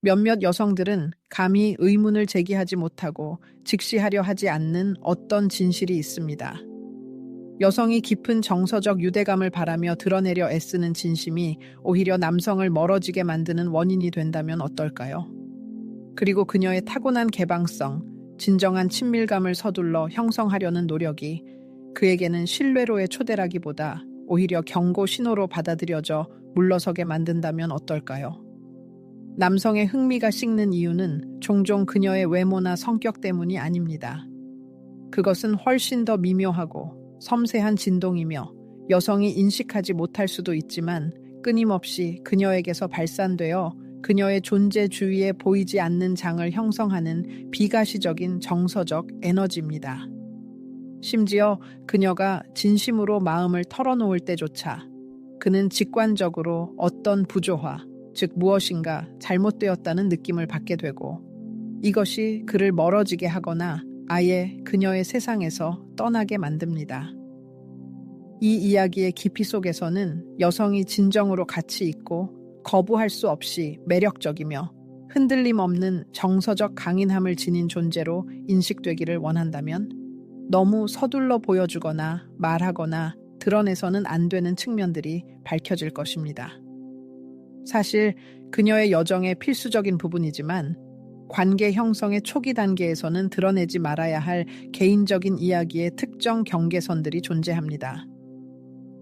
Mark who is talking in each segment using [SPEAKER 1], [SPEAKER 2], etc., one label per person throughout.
[SPEAKER 1] 몇몇 여성들은 감히 의문을 제기하지 못하고 직시하려 하지 않는 어떤 진실이 있습니다. 여성이 깊은 정서적 유대감을 바라며 드러내려 애쓰는 진심이 오히려 남성을 멀어지게 만드는 원인이 된다면 어떨까요? 그리고 그녀의 타고난 개방성, 진정한 친밀감을 서둘러 형성하려는 노력이 그에게는 신뢰로의 초대라기보다 오히려 경고 신호로 받아들여져 물러서게 만든다면 어떨까요? 남성의 흥미가 식는 이유는 종종 그녀의 외모나 성격 때문이 아닙니다. 그것은 훨씬 더 미묘하고 섬세한 진동이며 여성이 인식하지 못할 수도 있지만 끊임없이 그녀에게서 발산되어 그녀의 존재 주위에 보이지 않는 장을 형성하는 비가시적인 정서적 에너지입니다. 심지어 그녀가 진심으로 마음을 털어놓을 때조차 그는 직관적으로 어떤 부조화, 즉 무엇인가 잘못되었다는 느낌을 받게 되고 이것이 그를 멀어지게 하거나 아예 그녀의 세상에서 떠나게 만듭니다. 이 이야기의 깊이 속에서는 여성이 진정으로 가치 있고 거부할 수 없이 매력적이며 흔들림 없는 정서적 강인함을 지닌 존재로 인식되기를 원한다면 너무 서둘러 보여주거나 말하거나 드러내서는 안 되는 측면들이 밝혀질 것입니다. 사실 그녀의 여정의 필수적인 부분이지만 관계 형성의 초기 단계에서는 드러내지 말아야 할 개인적인 이야기의 특정 경계선들이 존재합니다.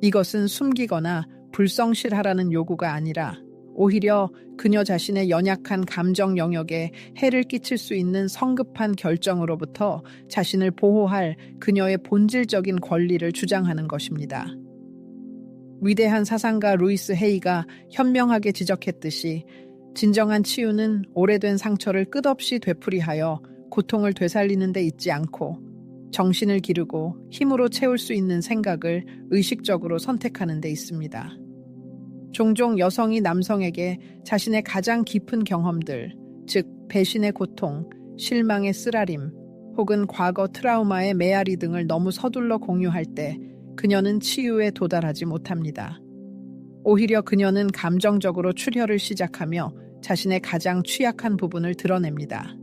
[SPEAKER 1] 이것은 숨기거나 불성실하라는 요구가 아니라 오히려 그녀 자신의 연약한 감정 영역에 해를 끼칠 수 있는 성급한 결정으로부터 자신을 보호할 그녀의 본질적인 권리를 주장하는 것입니다. 위대한 사상가 루이스 헤이가 현명하게 지적했듯이 진정한 치유는 오래된 상처를 끝없이 되풀이하여 고통을 되살리는 데 있지 않고 정신을 기르고 힘으로 채울 수 있는 생각을 의식적으로 선택하는 데 있습니다. 종종 여성이 남성에게 자신의 가장 깊은 경험들, 즉 배신의 고통, 실망의 쓰라림, 혹은 과거 트라우마의 메아리 등을 너무 서둘러 공유할 때 그녀는 치유에 도달하지 못합니다. 오히려 그녀는 감정적으로 출혈을 시작하며 자신의 가장 취약한 부분을 드러냅니다.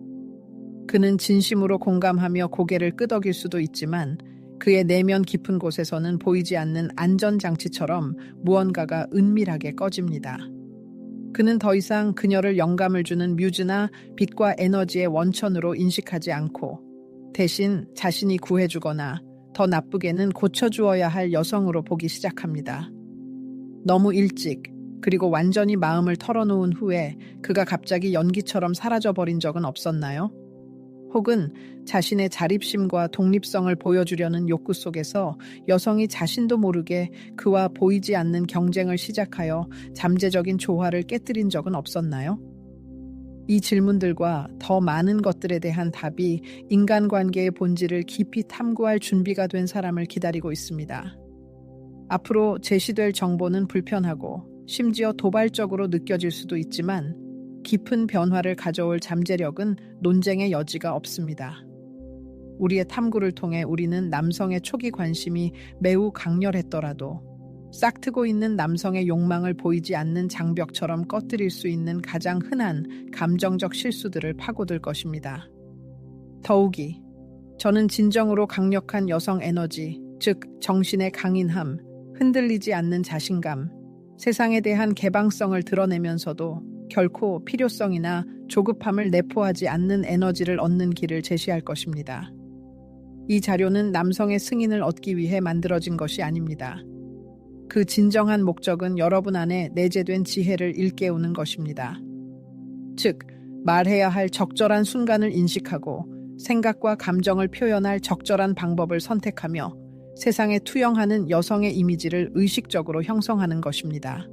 [SPEAKER 1] 그는 진심으로 공감하며 고개를 끄덕일 수도 있지만 그의 내면 깊은 곳에서는 보이지 않는 안전장치처럼 무언가가 은밀하게 꺼집니다. 그는 더 이상 그녀를 영감을 주는 뮤즈나 빛과 에너지의 원천으로 인식하지 않고 대신 자신이 구해주거나 더 나쁘게는 고쳐주어야 할 여성으로 보기 시작합니다. 너무 일찍 그리고 완전히 마음을 털어놓은 후에 그가 갑자기 연기처럼 사라져버린 적은 없었나요? 혹은 자신의 자립심과 독립성을 보여주려는 욕구 속에서 여성이 자신도 모르게 그와 보이지 않는 경쟁을 시작하여 잠재적인 조화를 깨뜨린 적은 없었나요? 이 질문들과 더 많은 것들에 대한 답이 인간관계의 본질을 깊이 탐구할 준비가 된 사람을 기다리고 있습니다. 앞으로 제시될 정보는 불편하고 심지어 도발적으로 느껴질 수도 있지만 깊은 변화를 가져올 잠재력은 논쟁의 여지가 없습니다. 우리의 탐구를 통해 우리는 남성의 초기 관심이 매우 강렬했더라도 싹트고 있는 남성의 욕망을 보이지 않는 장벽처럼 꺼뜨릴 수 있는 가장 흔한 감정적 실수들을 파고들 것입니다. 더욱이 저는 진정으로 강력한 여성 에너지, 즉 정신의 강인함, 흔들리지 않는 자신감, 세상에 대한 개방성을 드러내면서도 결코 필요성이나 조급함을 내포하지 않는 에너지를 얻는 길을 제시할 것입니다. 이 자료는 남성의 승인을 얻기 위해 만들어진 것이 아닙니다. 그 진정한 목적은 여러분 안에 내재된 지혜를 일깨우는 것입니다. 즉, 말해야 할 적절한 순간을 인식하고 생각과 감정을 표현할 적절한 방법을 선택하며 세상에 투영하는 여성의 이미지를 의식적으로 형성하는 것입니다.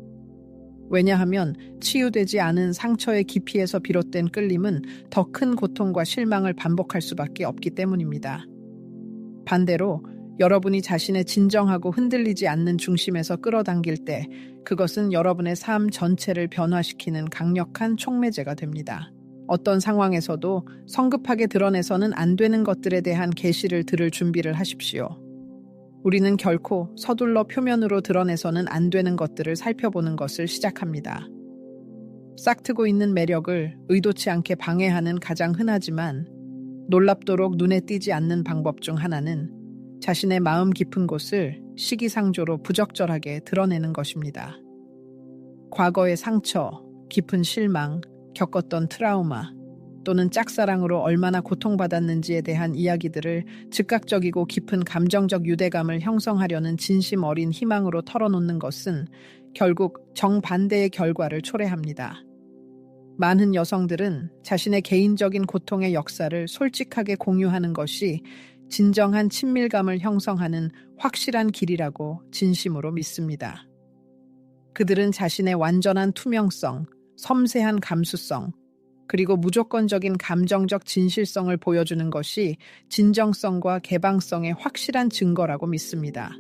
[SPEAKER 1] 왜냐하면 치유되지 않은 상처의 깊이에서 비롯된 끌림은 더 큰 고통과 실망을 반복할 수밖에 없기 때문입니다. 반대로 여러분이 자신의 진정하고 흔들리지 않는 중심에서 끌어당길 때 그것은 여러분의 삶 전체를 변화시키는 강력한 촉매제가 됩니다. 어떤 상황에서도 성급하게 드러내서는 안 되는 것들에 대한 계시를 들을 준비를 하십시오. 우리는 결코 서둘러 표면으로 드러내서는 안 되는 것들을 살펴보는 것을 시작합니다. 싹트고 있는 매력을 의도치 않게 방해하는 가장 흔하지만 놀랍도록 눈에 띄지 않는 방법 중 하나는 자신의 마음 깊은 곳을 시기상조로 부적절하게 드러내는 것입니다. 과거의 상처, 깊은 실망, 겪었던 트라우마, 또는 짝사랑으로 얼마나 고통받았는지에 대한 이야기들을 즉각적이고 깊은 감정적 유대감을 형성하려는 진심 어린 희망으로 털어놓는 것은 결국 정반대의 결과를 초래합니다. 많은 여성들은 자신의 개인적인 고통의 역사를 솔직하게 공유하는 것이 진정한 친밀감을 형성하는 확실한 길이라고 진심으로 믿습니다. 그들은 자신의 완전한 투명성, 섬세한 감수성, 그리고 무조건적인 감정적 진실성을 보여주는 것이 진정성과 개방성의 확실한 증거라고 믿습니다.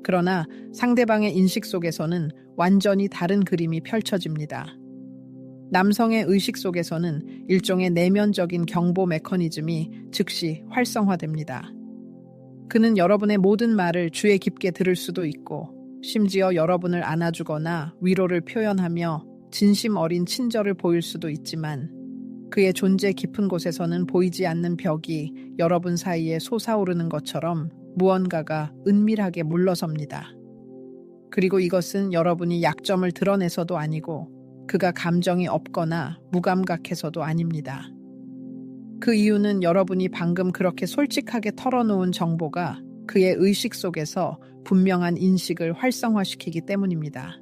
[SPEAKER 1] 그러나 상대방의 인식 속에서는 완전히 다른 그림이 펼쳐집니다. 남성의 의식 속에서는 일종의 내면적인 경보 메커니즘이 즉시 활성화됩니다. 그는 여러분의 모든 말을 주의 깊게 들을 수도 있고, 심지어 여러분을 안아주거나 위로를 표현하며 진심 어린 친절을 보일 수도 있지만, 그의 존재 깊은 곳에서는 보이지 않는 벽이 여러분 사이에 솟아오르는 것처럼 무언가가 은밀하게 물러섭니다. 그리고 이것은 여러분이 약점을 드러내서도 아니고 그가 감정이 없거나 무감각해서도 아닙니다. 그 이유는 여러분이 방금 그렇게 솔직하게 털어놓은 정보가 그의 의식 속에서 분명한 인식을 활성화시키기 때문입니다.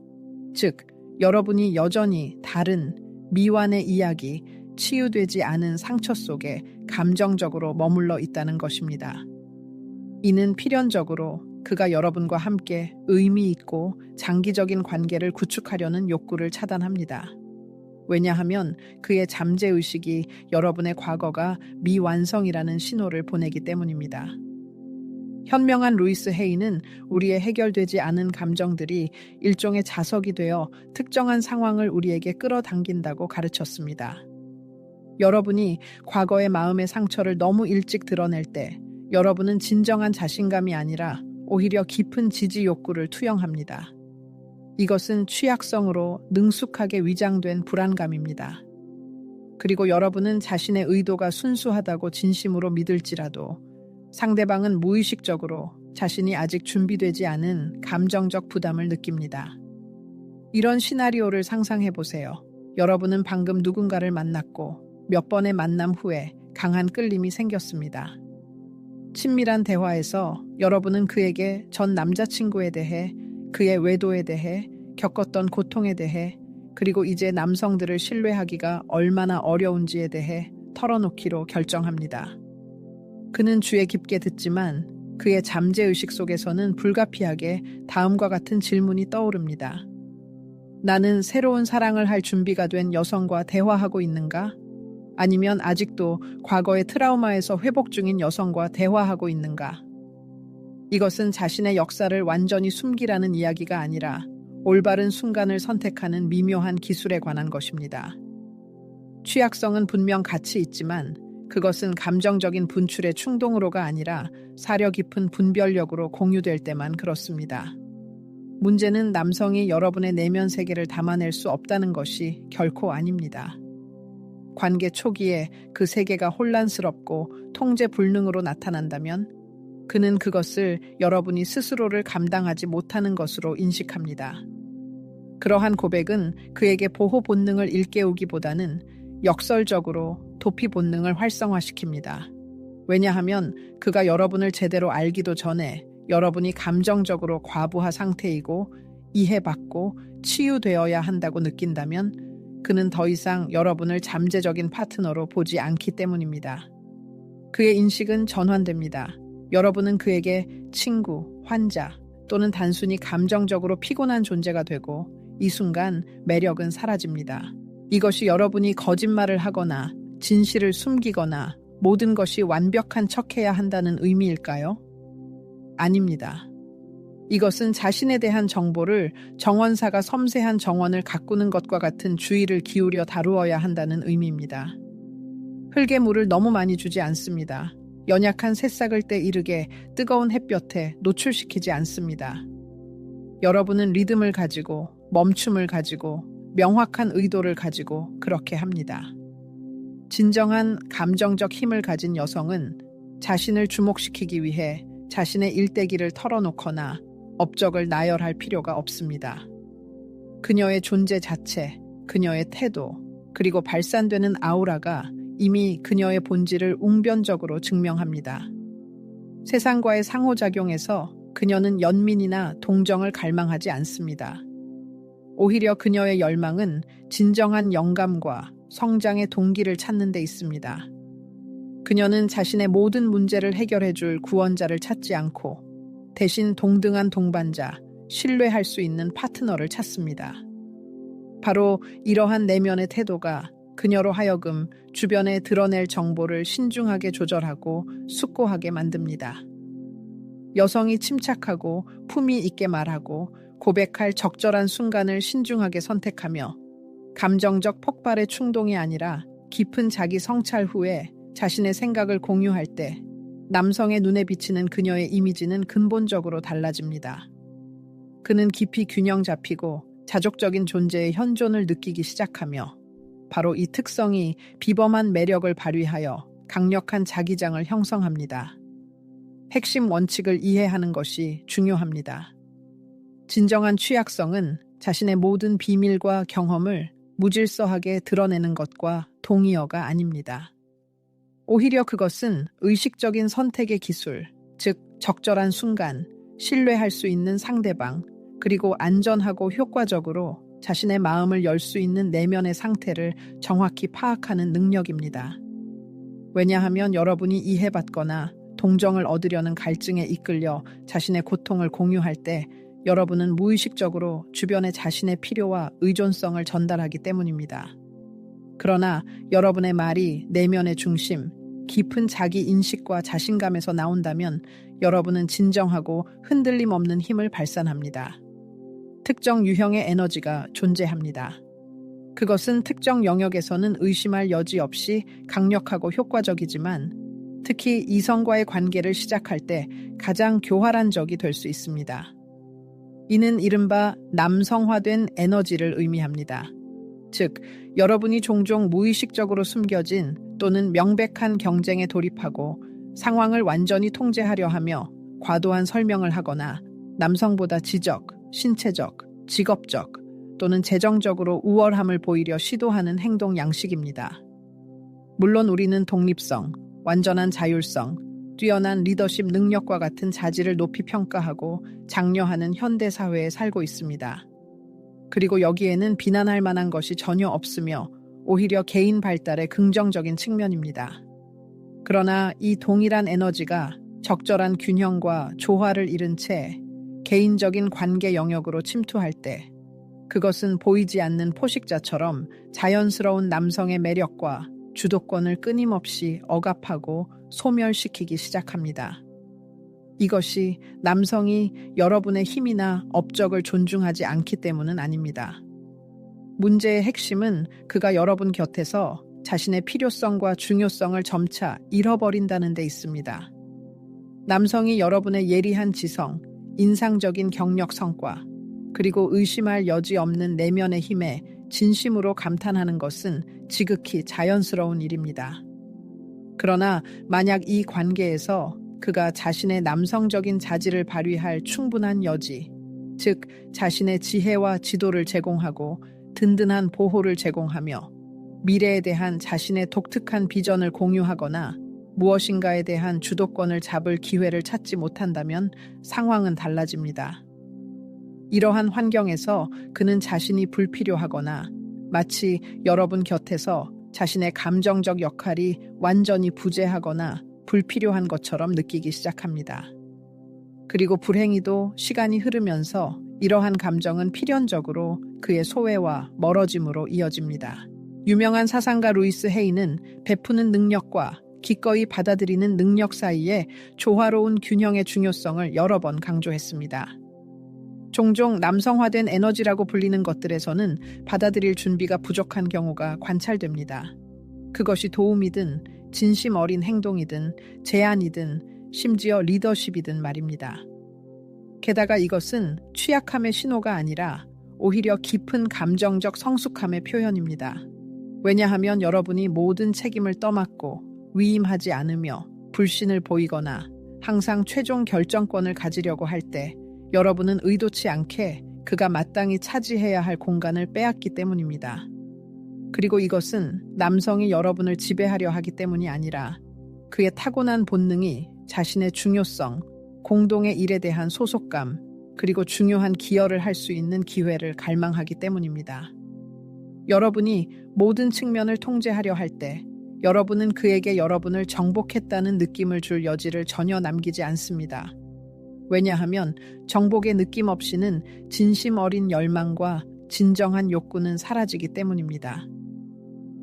[SPEAKER 1] 즉, 여러분이 여전히 다른 미완의 이야기, 치유되지 않은 상처 속에 감정적으로 머물러 있다는 것입니다. 이는 필연적으로 그가 여러분과 함께 의미 있고 장기적인 관계를 구축하려는 욕구를 차단합니다. 왜냐하면 그의 잠재의식이 여러분의 과거가 미완성이라는 신호를 보내기 때문입니다. 현명한 루이스 헤이는 우리의 해결되지 않은 감정들이 일종의 자석이 되어 특정한 상황을 우리에게 끌어당긴다고 가르쳤습니다. 여러분이 과거의 마음의 상처를 너무 일찍 드러낼 때 여러분은 진정한 자신감이 아니라 오히려 깊은 지지 욕구를 투영합니다. 이것은 취약성으로 능숙하게 위장된 불안감입니다. 그리고 여러분은 자신의 의도가 순수하다고 진심으로 믿을지라도 상대방은 무의식적으로 자신이 아직 준비되지 않은 감정적 부담을 느낍니다. 이런 시나리오를 상상해 보세요. 여러분은 방금 누군가를 만났고 몇 번의 만남 후에 강한 끌림이 생겼습니다. 친밀한 대화에서 여러분은 그에게 전 남자친구에 대해, 그의 외도에 대해, 겪었던 고통에 대해, 그리고 이제 남성들을 신뢰하기가 얼마나 어려운지에 대해 털어놓기로 결정합니다. 그는 주의 깊게 듣지만 그의 잠재의식 속에서는 불가피하게 다음과 같은 질문이 떠오릅니다. 나는 새로운 사랑을 할 준비가 된 여성과 대화하고 있는가? 아니면 아직도 과거의 트라우마에서 회복 중인 여성과 대화하고 있는가? 이것은 자신의 역사를 완전히 숨기라는 이야기가 아니라 올바른 순간을 선택하는 미묘한 기술에 관한 것입니다. 취약성은 분명 같이 있지만 그것은 감정적인 분출의 충동으로가 아니라 사려 깊은 분별력으로 공유될 때만 그렇습니다. 문제는 남성이 여러분의 내면 세계를 담아낼 수 없다는 것이 결코 아닙니다. 관계 초기에 그 세계가 혼란스럽고 통제 불능으로 나타난다면 그는 그것을 여러분이 스스로를 감당하지 못하는 것으로 인식합니다. 그러한 고백은 그에게 보호 본능을 일깨우기보다는 역설적으로 도피 본능을 활성화시킵니다. 왜냐하면 그가 여러분을 제대로 알기도 전에 여러분이 감정적으로 과부하 상태이고 이해받고 치유되어야 한다고 느낀다면 그는 더 이상 여러분을 잠재적인 파트너로 보지 않기 때문입니다. 그의 인식은 전환됩니다. 여러분은 그에게 친구, 환자 또는 단순히 감정적으로 피곤한 존재가 되고 이 순간 매력은 사라집니다. 이것이 여러분이 거짓말을 하거나 진실을 숨기거나 모든 것이 완벽한 척해야 한다는 의미일까요? 아닙니다. 이것은 자신에 대한 정보를 정원사가 섬세한 정원을 가꾸는 것과 같은 주의를 기울여 다루어야 한다는 의미입니다. 흙에 물을 너무 많이 주지 않습니다. 연약한 새싹을 때 이르게 뜨거운 햇볕에 노출시키지 않습니다. 여러분은 리듬을 가지고 멈춤을 가지고 명확한 의도를 가지고 그렇게 합니다. 진정한 감정적 힘을 가진 여성은 자신을 주목시키기 위해 자신의 일대기를 털어놓거나 업적을 나열할 필요가 없습니다. 그녀의 존재 자체, 그녀의 태도, 그리고 발산되는 아우라가 이미 그녀의 본질을 웅변적으로 증명합니다. 세상과의 상호작용에서 그녀는 연민이나 동정을 갈망하지 않습니다. 오히려 그녀의 열망은 진정한 영감과 성장의 동기를 찾는 데 있습니다. 그녀는 자신의 모든 문제를 해결해줄 구원자를 찾지 않고 대신 동등한 동반자, 신뢰할 수 있는 파트너를 찾습니다. 바로 이러한 내면의 태도가 그녀로 하여금 주변에 드러낼 정보를 신중하게 조절하고 숙고하게 만듭니다. 여성이 침착하고 품위 있게 말하고 고백할 적절한 순간을 신중하게 선택하며 감정적 폭발의 충동이 아니라 깊은 자기 성찰 후에 자신의 생각을 공유할 때 남성의 눈에 비치는 그녀의 이미지는 근본적으로 달라집니다. 그는 깊이 균형 잡히고 자족적인 존재의 현존을 느끼기 시작하며 바로 이 특성이 비범한 매력을 발휘하여 강력한 자기장을 형성합니다. 핵심 원칙을 이해하는 것이 중요합니다. 진정한 취약성은 자신의 모든 비밀과 경험을 무질서하게 드러내는 것과 동의어가 아닙니다. 오히려 그것은 의식적인 선택의 기술, 즉 적절한 순간, 신뢰할 수 있는 상대방, 그리고 안전하고 효과적으로 자신의 마음을 열 수 있는 내면의 상태를 정확히 파악하는 능력입니다. 왜냐하면 여러분이 이해받거나 동정을 얻으려는 갈증에 이끌려 자신의 고통을 공유할 때 여러분은 무의식적으로 주변에 자신의 필요와 의존성을 전달하기 때문입니다. 그러나 여러분의 말이 내면의 중심, 깊은 자기 인식과 자신감에서 나온다면 여러분은 진정하고 흔들림 없는 힘을 발산합니다. 특정 유형의 에너지가 존재합니다. 그것은 특정 영역에서는 의심할 여지 없이 강력하고 효과적이지만 특히 이성과의 관계를 시작할 때 가장 교활한 적이 될 수 있습니다. 이는 이른바 남성화된 에너지를 의미합니다. 즉, 여러분이 종종 무의식적으로 숨겨진 또는 명백한 경쟁에 돌입하고 상황을 완전히 통제하려 하며 과도한 설명을 하거나 남성보다 지적, 신체적, 직업적 또는 재정적으로 우월함을 보이려 시도하는 행동 양식입니다. 물론 우리는 독립성, 완전한 자율성, 뛰어난 리더십 능력과 같은 자질을 높이 평가하고 장려하는 현대 사회에 살고 있습니다. 그리고 여기에는 비난할 만한 것이 전혀 없으며 오히려 개인 발달의 긍정적인 측면입니다. 그러나 이 동일한 에너지가 적절한 균형과 조화를 잃은 채 개인적인 관계 영역으로 침투할 때 그것은 보이지 않는 포식자처럼 자연스러운 남성의 매력과 주도권을 끊임없이 억압하고 소멸시키기 시작합니다. 이것이 남성이 여러분의 힘이나 업적을 존중하지 않기 때문은 아닙니다. 문제의 핵심은 그가 여러분 곁에서 자신의 필요성과 중요성을 점차 잃어버린다는 데 있습니다. 남성이 여러분의 예리한 지성, 인상적인 경력 성과, 그리고 의심할 여지 없는 내면의 힘에 진심으로 감탄하는 것은 지극히 자연스러운 일입니다. 그러나 만약 이 관계에서 그가 자신의 남성적인 자질을 발휘할 충분한 여지, 즉 자신의 지혜와 지도를 제공하고 든든한 보호를 제공하며 미래에 대한 자신의 독특한 비전을 공유하거나 무엇인가에 대한 주도권을 잡을 기회를 찾지 못한다면 상황은 달라집니다. 이러한 환경에서 그는 자신이 불필요하거나 마치 여러분 곁에서 자신의 감정적 역할이 완전히 부재하거나 불필요한 것처럼 느끼기 시작합니다. 그리고 불행히도 시간이 흐르면서 이러한 감정은 필연적으로 그의 소외와 멀어짐으로 이어집니다. 유명한 사상가 루이스 헤이는 베푸는 능력과 기꺼이 받아들이는 능력 사이에 조화로운 균형의 중요성을 여러 번 강조했습니다. 종종 남성화된 에너지라고 불리는 것들에서는 받아들일 준비가 부족한 경우가 관찰됩니다. 그것이 도움이든 진심 어린 행동이든 제안이든 심지어 리더십이든 말입니다. 게다가 이것은 취약함의 신호가 아니라 오히려 깊은 감정적 성숙함의 표현입니다. 왜냐하면 여러분이 모든 책임을 떠맡고 위임하지 않으며 불신을 보이거나 항상 최종 결정권을 가지려고 할 때 여러분은 의도치 않게 그가 마땅히 차지해야 할 공간을 빼앗기 때문입니다. 그리고 이것은 남성이 여러분을 지배하려 하기 때문이 아니라 그의 타고난 본능이 자신의 중요성, 공동의 일에 대한 소속감, 그리고 중요한 기여를 할 수 있는 기회를 갈망하기 때문입니다. 여러분이 모든 측면을 통제하려 할 때 여러분은 그에게 여러분을 정복했다는 느낌을 줄 여지를 전혀 남기지 않습니다. 왜냐하면 정복의 느낌 없이는 진심 어린 열망과 진정한 욕구는 사라지기 때문입니다.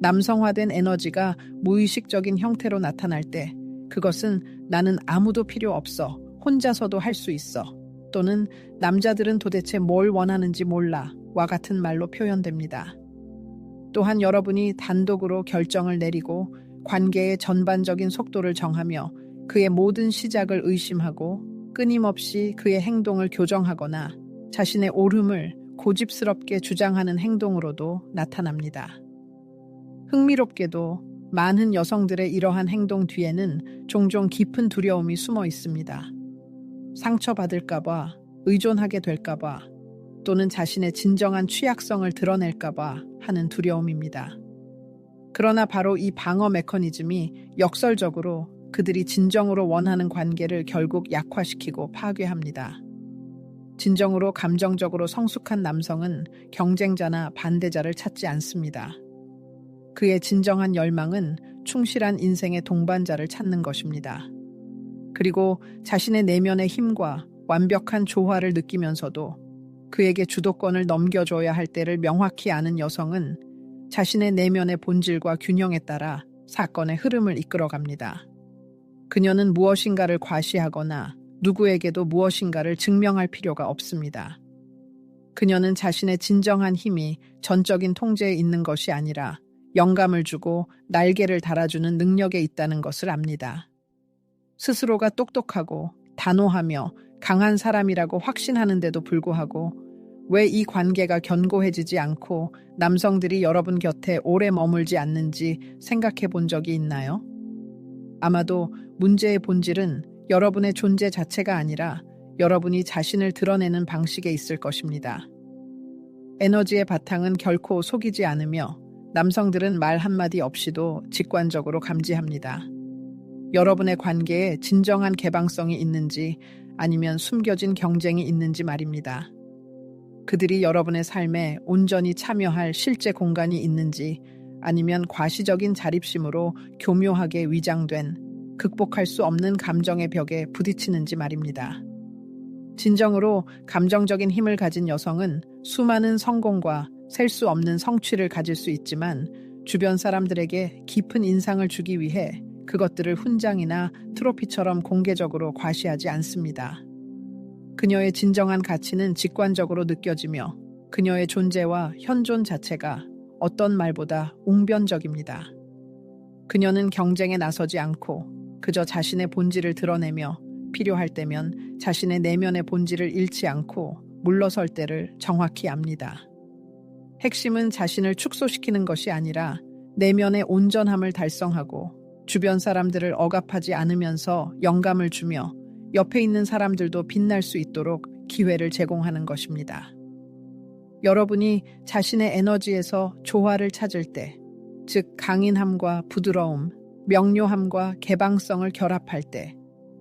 [SPEAKER 1] 남성화된 에너지가 무의식적인 형태로 나타날 때 그것은 나는 아무도 필요 없어, 혼자서도 할 수 있어, 또는 남자들은 도대체 뭘 원하는지 몰라 와 같은 말로 표현됩니다. 또한 여러분이 단독으로 결정을 내리고 관계의 전반적인 속도를 정하며 그의 모든 시작을 의심하고 끊임없이 그의 행동을 교정하거나 자신의 옳음을 고집스럽게 주장하는 행동으로도 나타납니다. 흥미롭게도 많은 여성들의 이러한 행동 뒤에는 종종 깊은 두려움이 숨어 있습니다. 상처받을까봐, 의존하게 될까봐, 또는 자신의 진정한 취약성을 드러낼까봐 하는 두려움입니다. 그러나 바로 이 방어 메커니즘이 역설적으로 그들이 진정으로 원하는 관계를 결국 약화시키고 파괴합니다. 진정으로 감정적으로 성숙한 남성은 경쟁자나 반대자를 찾지 않습니다. 그의 진정한 열망은 충실한 인생의 동반자를 찾는 것입니다. 그리고 자신의 내면의 힘과 완벽한 조화를 느끼면서도 그에게 주도권을 넘겨줘야 할 때를 명확히 아는 여성은 자신의 내면의 본질과 균형에 따라 사건의 흐름을 이끌어갑니다. 그녀는 무엇인가를 과시하거나 누구에게도 무엇인가를 증명할 필요가 없습니다. 그녀는 자신의 진정한 힘이 전적인 통제에 있는 것이 아니라 영감을 주고 날개를 달아주는 능력에 있다는 것을 압니다. 스스로가 똑똑하고 단호하며 강한 사람이라고 확신하는데도 불구하고 왜 이 관계가 견고해지지 않고 남성들이 여러분 곁에 오래 머물지 않는지 생각해 본 적이 있나요? 아마도 문제의 본질은 여러분의 존재 자체가 아니라 여러분이 자신을 드러내는 방식에 있을 것입니다. 에너지의 바탕은 결코 속이지 않으며 남성들은 말 한마디 없이도 직관적으로 감지합니다. 여러분의 관계에 진정한 개방성이 있는지 아니면 숨겨진 경쟁이 있는지 말입니다. 그들이 여러분의 삶에 온전히 참여할 실제 공간이 있는지 아니면 과시적인 자립심으로 교묘하게 위장된 극복할 수 없는 감정의 벽에 부딪히는지 말입니다. 진정으로 감정적인 힘을 가진 여성은 수많은 성공과 셀 수 없는 성취를 가질 수 있지만 주변 사람들에게 깊은 인상을 주기 위해 그것들을 훈장이나 트로피처럼 공개적으로 과시하지 않습니다. 그녀의 진정한 가치는 직관적으로 느껴지며 그녀의 존재와 현존 자체가 어떤 말보다 웅변적입니다. 그녀는 경쟁에 나서지 않고 그저 자신의 본질을 드러내며 필요할 때면 자신의 내면의 본질을 잃지 않고 물러설 때를 정확히 압니다. 핵심은 자신을 축소시키는 것이 아니라 내면의 온전함을 달성하고 주변 사람들을 억압하지 않으면서 영감을 주며 옆에 있는 사람들도 빛날 수 있도록 기회를 제공하는 것입니다. 여러분이 자신의 에너지에서 조화를 찾을 때, 즉 강인함과 부드러움, 명료함과 개방성을 결합할 때,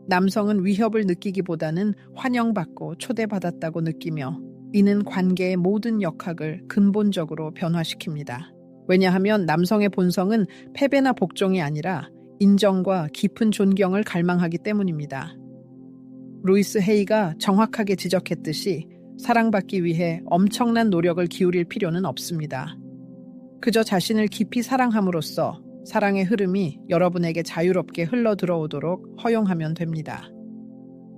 [SPEAKER 1] 남성은 위협을 느끼기보다는 환영받고 초대받았다고 느끼며 이는 관계의 모든 역학을 근본적으로 변화시킵니다. 왜냐하면 남성의 본성은 패배나 복종이 아니라 인정과 깊은 존경을 갈망하기 때문입니다. 루이스 헤이가 정확하게 지적했듯이 사랑받기 위해 엄청난 노력을 기울일 필요는 없습니다. 그저 자신을 깊이 사랑함으로써 사랑의 흐름이 여러분에게 자유롭게 흘러 들어오도록 허용하면 됩니다.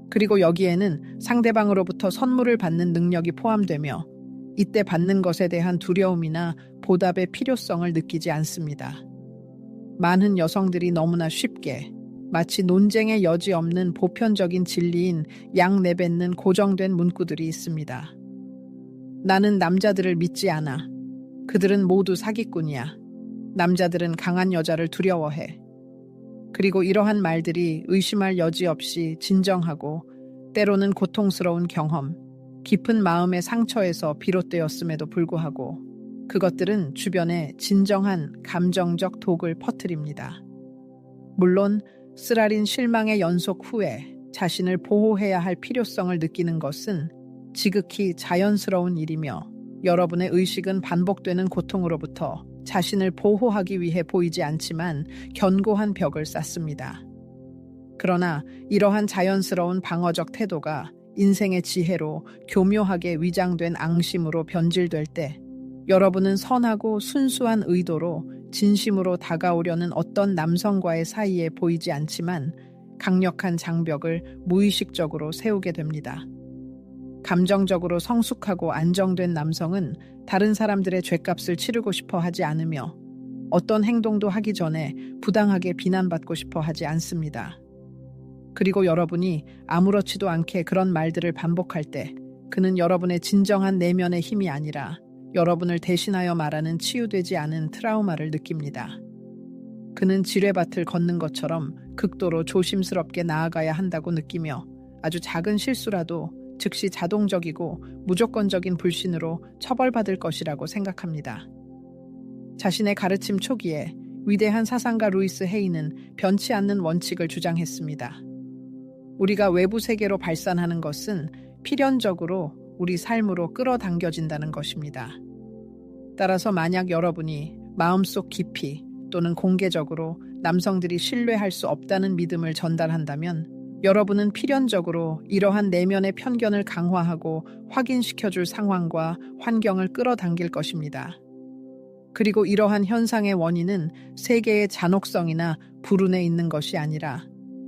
[SPEAKER 1] 그리고 여기에는 상대방으로부터 선물을 받는 능력이 포함되며 이때 받는 것에 대한 두려움이나 보답의 필요성을 느끼지 않습니다. 많은 여성들이 너무나 쉽게 마치 논쟁의 여지 없는 보편적인 진리인 양 내뱉는 고정된 문구들이 있습니다. 나는 남자들을 믿지 않아. 그들은 모두 사기꾼이야. 남자들은 강한 여자를 두려워해. 그리고 이러한 말들이 의심할 여지 없이 진정하고 때로는 고통스러운 경험, 깊은 마음의 상처에서 비롯되었음에도 불구하고 그것들은 주변에 진정한 감정적 독을 퍼뜨립니다. 물론 쓰라린 실망의 연속 후에 자신을 보호해야 할 필요성을 느끼는 것은 지극히 자연스러운 일이며 여러분의 의식은 반복되는 고통으로부터 자신을 보호하기 위해 보이지 않지만 견고한 벽을 쌓습니다. 그러나 이러한 자연스러운 방어적 태도가 인생의 지혜로 교묘하게 위장된 앙심으로 변질될 때 여러분은 선하고 순수한 의도로 진심으로 다가오려는 어떤 남성과의 사이에 보이지 않지만 강력한 장벽을 무의식적으로 세우게 됩니다. 감정적으로 성숙하고 안정된 남성은 다른 사람들의 죗값을 치르고 싶어 하지 않으며 어떤 행동도 하기 전에 부당하게 비난받고 싶어 하지 않습니다. 그리고 여러분이 아무렇지도 않게 그런 말들을 반복할 때 그는 여러분의 진정한 내면의 힘이 아니라 여러분을 대신하여 말하는 치유되지 않은 트라우마를 느낍니다. 그는 지뢰밭을 걷는 것처럼 극도로 조심스럽게 나아가야 한다고 느끼며 아주 작은 실수라도 즉시 자동적이고 무조건적인 불신으로 처벌받을 것이라고 생각합니다. 자신의 가르침 초기에 위대한 사상가 루이스 헤이는 변치 않는 원칙을 주장했습니다. 우리가 외부 세계로 발산하는 것은 필연적으로 우리 삶으로 끌어당겨진다는 것입니다. 따라서 만약 여러분이 마음속 깊이 또는 공개적으로 남성들이 신뢰할 수 없다는 믿음을 전달한다면 여러분은 필연적으로 이러한 내면의 편견을 강화하고 확인시켜줄 상황과 환경을 끌어당길 것입니다. 그리고 이러한 현상의 원인은 세계의 잔혹성이나 불운에 있는 것이 아니라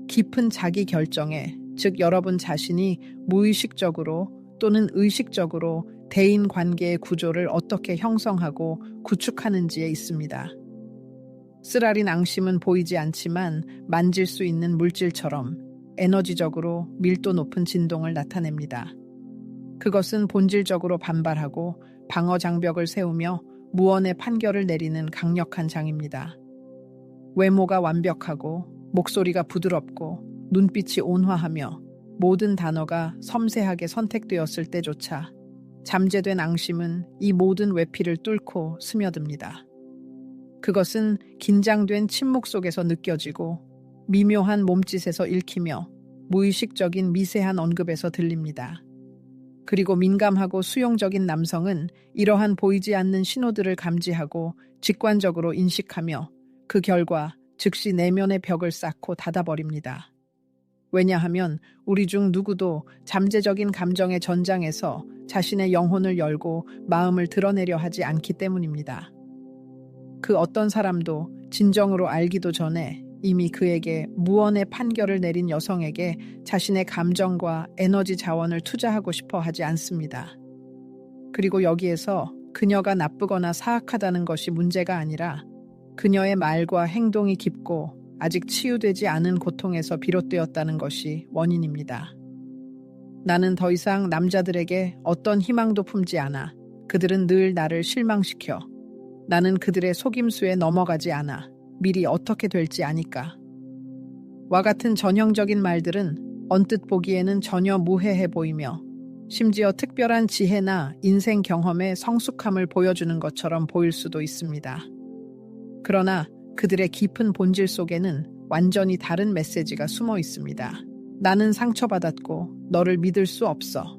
[SPEAKER 1] 깊은 자기 결정에, 즉 여러분 자신이 무의식적으로 또는 의식적으로 대인 관계의 구조를 어떻게 형성하고 구축하는지에 있습니다. 쓰라린 앙심은 보이지 않지만 만질 수 있는 물질처럼 에너지적으로 밀도 높은 진동을 나타냅니다. 그것은 본질적으로 반발하고 방어 장벽을 세우며 무언의 판결을 내리는 강력한 장입니다. 외모가 완벽하고 목소리가 부드럽고 눈빛이 온화하며 모든 단어가 섬세하게 선택되었을 때조차 잠재된 앙심은 이 모든 외피를 뚫고 스며듭니다. 그것은 긴장된 침묵 속에서 느껴지고 미묘한 몸짓에서 읽히며 무의식적인 미세한 언급에서 들립니다. 그리고 민감하고 수용적인 남성은 이러한 보이지 않는 신호들을 감지하고 직관적으로 인식하며 그 결과 즉시 내면의 벽을 쌓고 닫아버립니다. 왜냐하면 우리 중 누구도 잠재적인 감정의 전장에서 자신의 영혼을 열고 마음을 드러내려 하지 않기 때문입니다. 그 어떤 사람도 진정으로 알기도 전에 이미 그에게 무언의 판결을 내린 여성에게 자신의 감정과 에너지 자원을 투자하고 싶어 하지 않습니다. 그리고 여기에서 그녀가 나쁘거나 사악하다는 것이 문제가 아니라 그녀의 말과 행동이 깊고 아직 치유되지 않은 고통에서 비롯되었다는 것이 원인입니다. 나는 더 이상 남자들에게 어떤 희망도 품지 않아. 그들은 늘 나를 실망시켜. 나는 그들의 속임수에 넘어가지 않아. 미리 어떻게 될지 아니까. 와 같은 전형적인 말들은 언뜻 보기에는 전혀 무해해 보이며 심지어 특별한 지혜나 인생 경험의 성숙함을 보여주는 것처럼 보일 수도 있습니다. 그러나 그들의 깊은 본질 속에는 완전히 다른 메시지가 숨어 있습니다. 나는 상처받았고 너를 믿을 수 없어.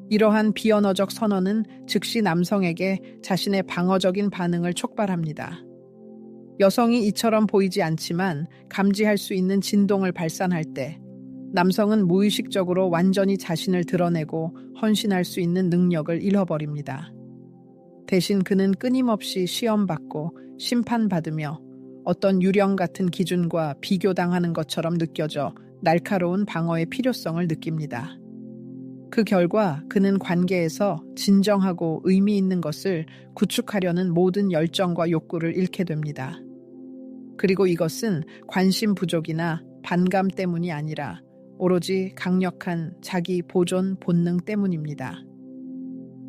[SPEAKER 1] 이러한 비언어적 선언은 즉시 남성에게 자신의 방어적인 반응을 촉발합니다. 여성이 이처럼 보이지 않지만 감지할 수 있는 진동을 발산할 때 남성은 무의식적으로 완전히 자신을 드러내고 헌신할 수 있는 능력을 잃어버립니다. 대신 그는 끊임없이 시험받고 심판받으며 어떤 유령 같은 기준과 비교당하는 것처럼 느껴져 날카로운 방어의 필요성을 느낍니다. 그 결과 그는 관계에서 진정하고 의미 있는 것을 구축하려는 모든 열정과 욕구를 잃게 됩니다. 그리고 이것은 관심 부족이나 반감 때문이 아니라 오로지 강력한 자기 보존 본능 때문입니다.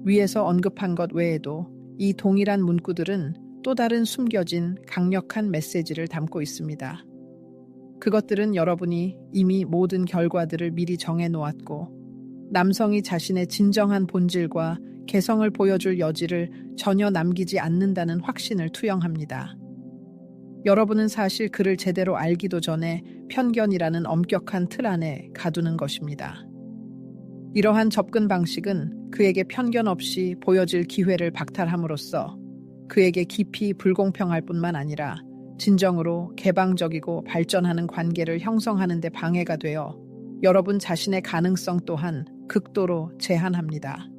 [SPEAKER 1] 위에서 언급한 것 외에도 이 동일한 문구들은 또 다른 숨겨진 강력한 메시지를 담고 있습니다. 그것들은 여러분이 이미 모든 결과들을 미리 정해놓았고 남성이 자신의 진정한 본질과 개성을 보여줄 여지를 전혀 남기지 않는다는 확신을 투영합니다. 여러분은 사실 그를 제대로 알기도 전에 편견이라는 엄격한 틀 안에 가두는 것입니다. 이러한 접근 방식은 그에게 편견 없이 보여질 기회를 박탈함으로써 그에게 깊이 불공평할 뿐만 아니라 진정으로 개방적이고 발전하는 관계를 형성하는 데 방해가 되어 여러분 자신의 가능성 또한 극도로 제한합니다.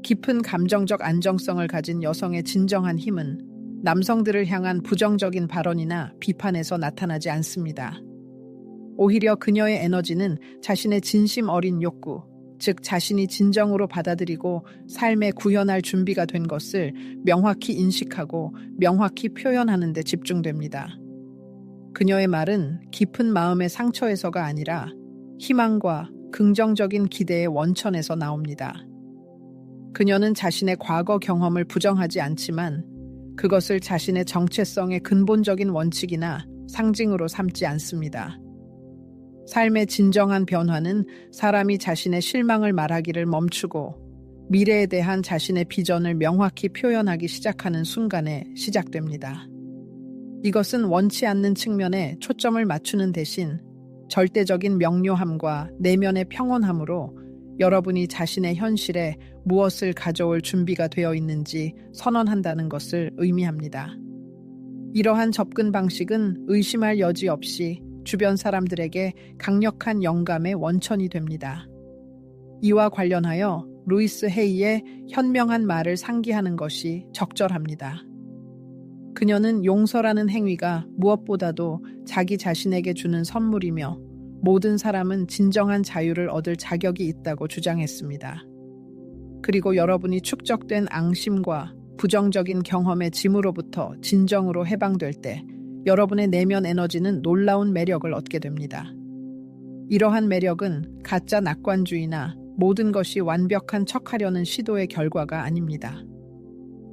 [SPEAKER 1] 깊은 감정적 안정성을 가진 여성의 진정한 힘은 남성들을 향한 부정적인 발언이나 비판에서 나타나지 않습니다. 오히려 그녀의 에너지는 자신의 진심 어린 욕구, 즉 자신이 진정으로 받아들이고 삶에 구현할 준비가 된 것을 명확히 인식하고 명확히 표현하는 데 집중됩니다. 그녀의 말은 깊은 마음의 상처에서가 아니라 희망과 긍정적인 기대의 원천에서 나옵니다. 그녀는 자신의 과거 경험을 부정하지 않지만 그것을 자신의 정체성의 근본적인 원칙이나 상징으로 삼지 않습니다. 삶의 진정한 변화는 사람이 자신의 실망을 말하기를 멈추고 미래에 대한 자신의 비전을 명확히 표현하기 시작하는 순간에 시작됩니다. 이것은 원치 않는 측면에 초점을 맞추는 대신 절대적인 명료함과 내면의 평온함으로 여러분이 자신의 현실에 무엇을 가져올 준비가 되어 있는지 선언한다는 것을 의미합니다. 이러한 접근 방식은 의심할 여지 없이 주변 사람들에게 강력한 영감의 원천이 됩니다. 이와 관련하여 루이스 헤이의 현명한 말을 상기하는 것이 적절합니다. 그녀는 용서라는 행위가 무엇보다도 자기 자신에게 주는 선물이며 모든 사람은 진정한 자유를 얻을 자격이 있다고 주장했습니다. 그리고 여러분이 축적된 앙심과 부정적인 경험의 짐으로부터 진정으로 해방될 때 여러분의 내면 에너지는 놀라운 매력을 얻게 됩니다. 이러한 매력은 가짜 낙관주의나 모든 것이 완벽한 척하려는 시도의 결과가 아닙니다.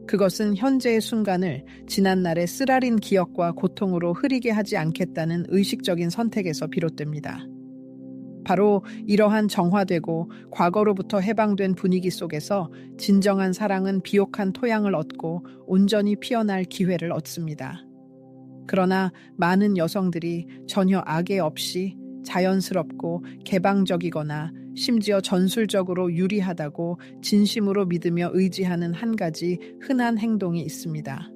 [SPEAKER 1] 그것은 현재의 순간을 지난날의 쓰라린 기억과 고통으로 흐리게 하지 않겠다는 의식적인 선택에서 비롯됩니다. 바로 이러한 정화되고 과거로부터 해방된 분위기 속에서 진정한 사랑은 비옥한 토양을 얻고 온전히 피어날 기회를 얻습니다. 그러나 많은 여성들이 전혀 악의 없이 자연스럽고 개방적이거나 심지어 전술적으로 유리하다고 진심으로 믿으며 의지하는 한 가지 흔한 행동이 있습니다.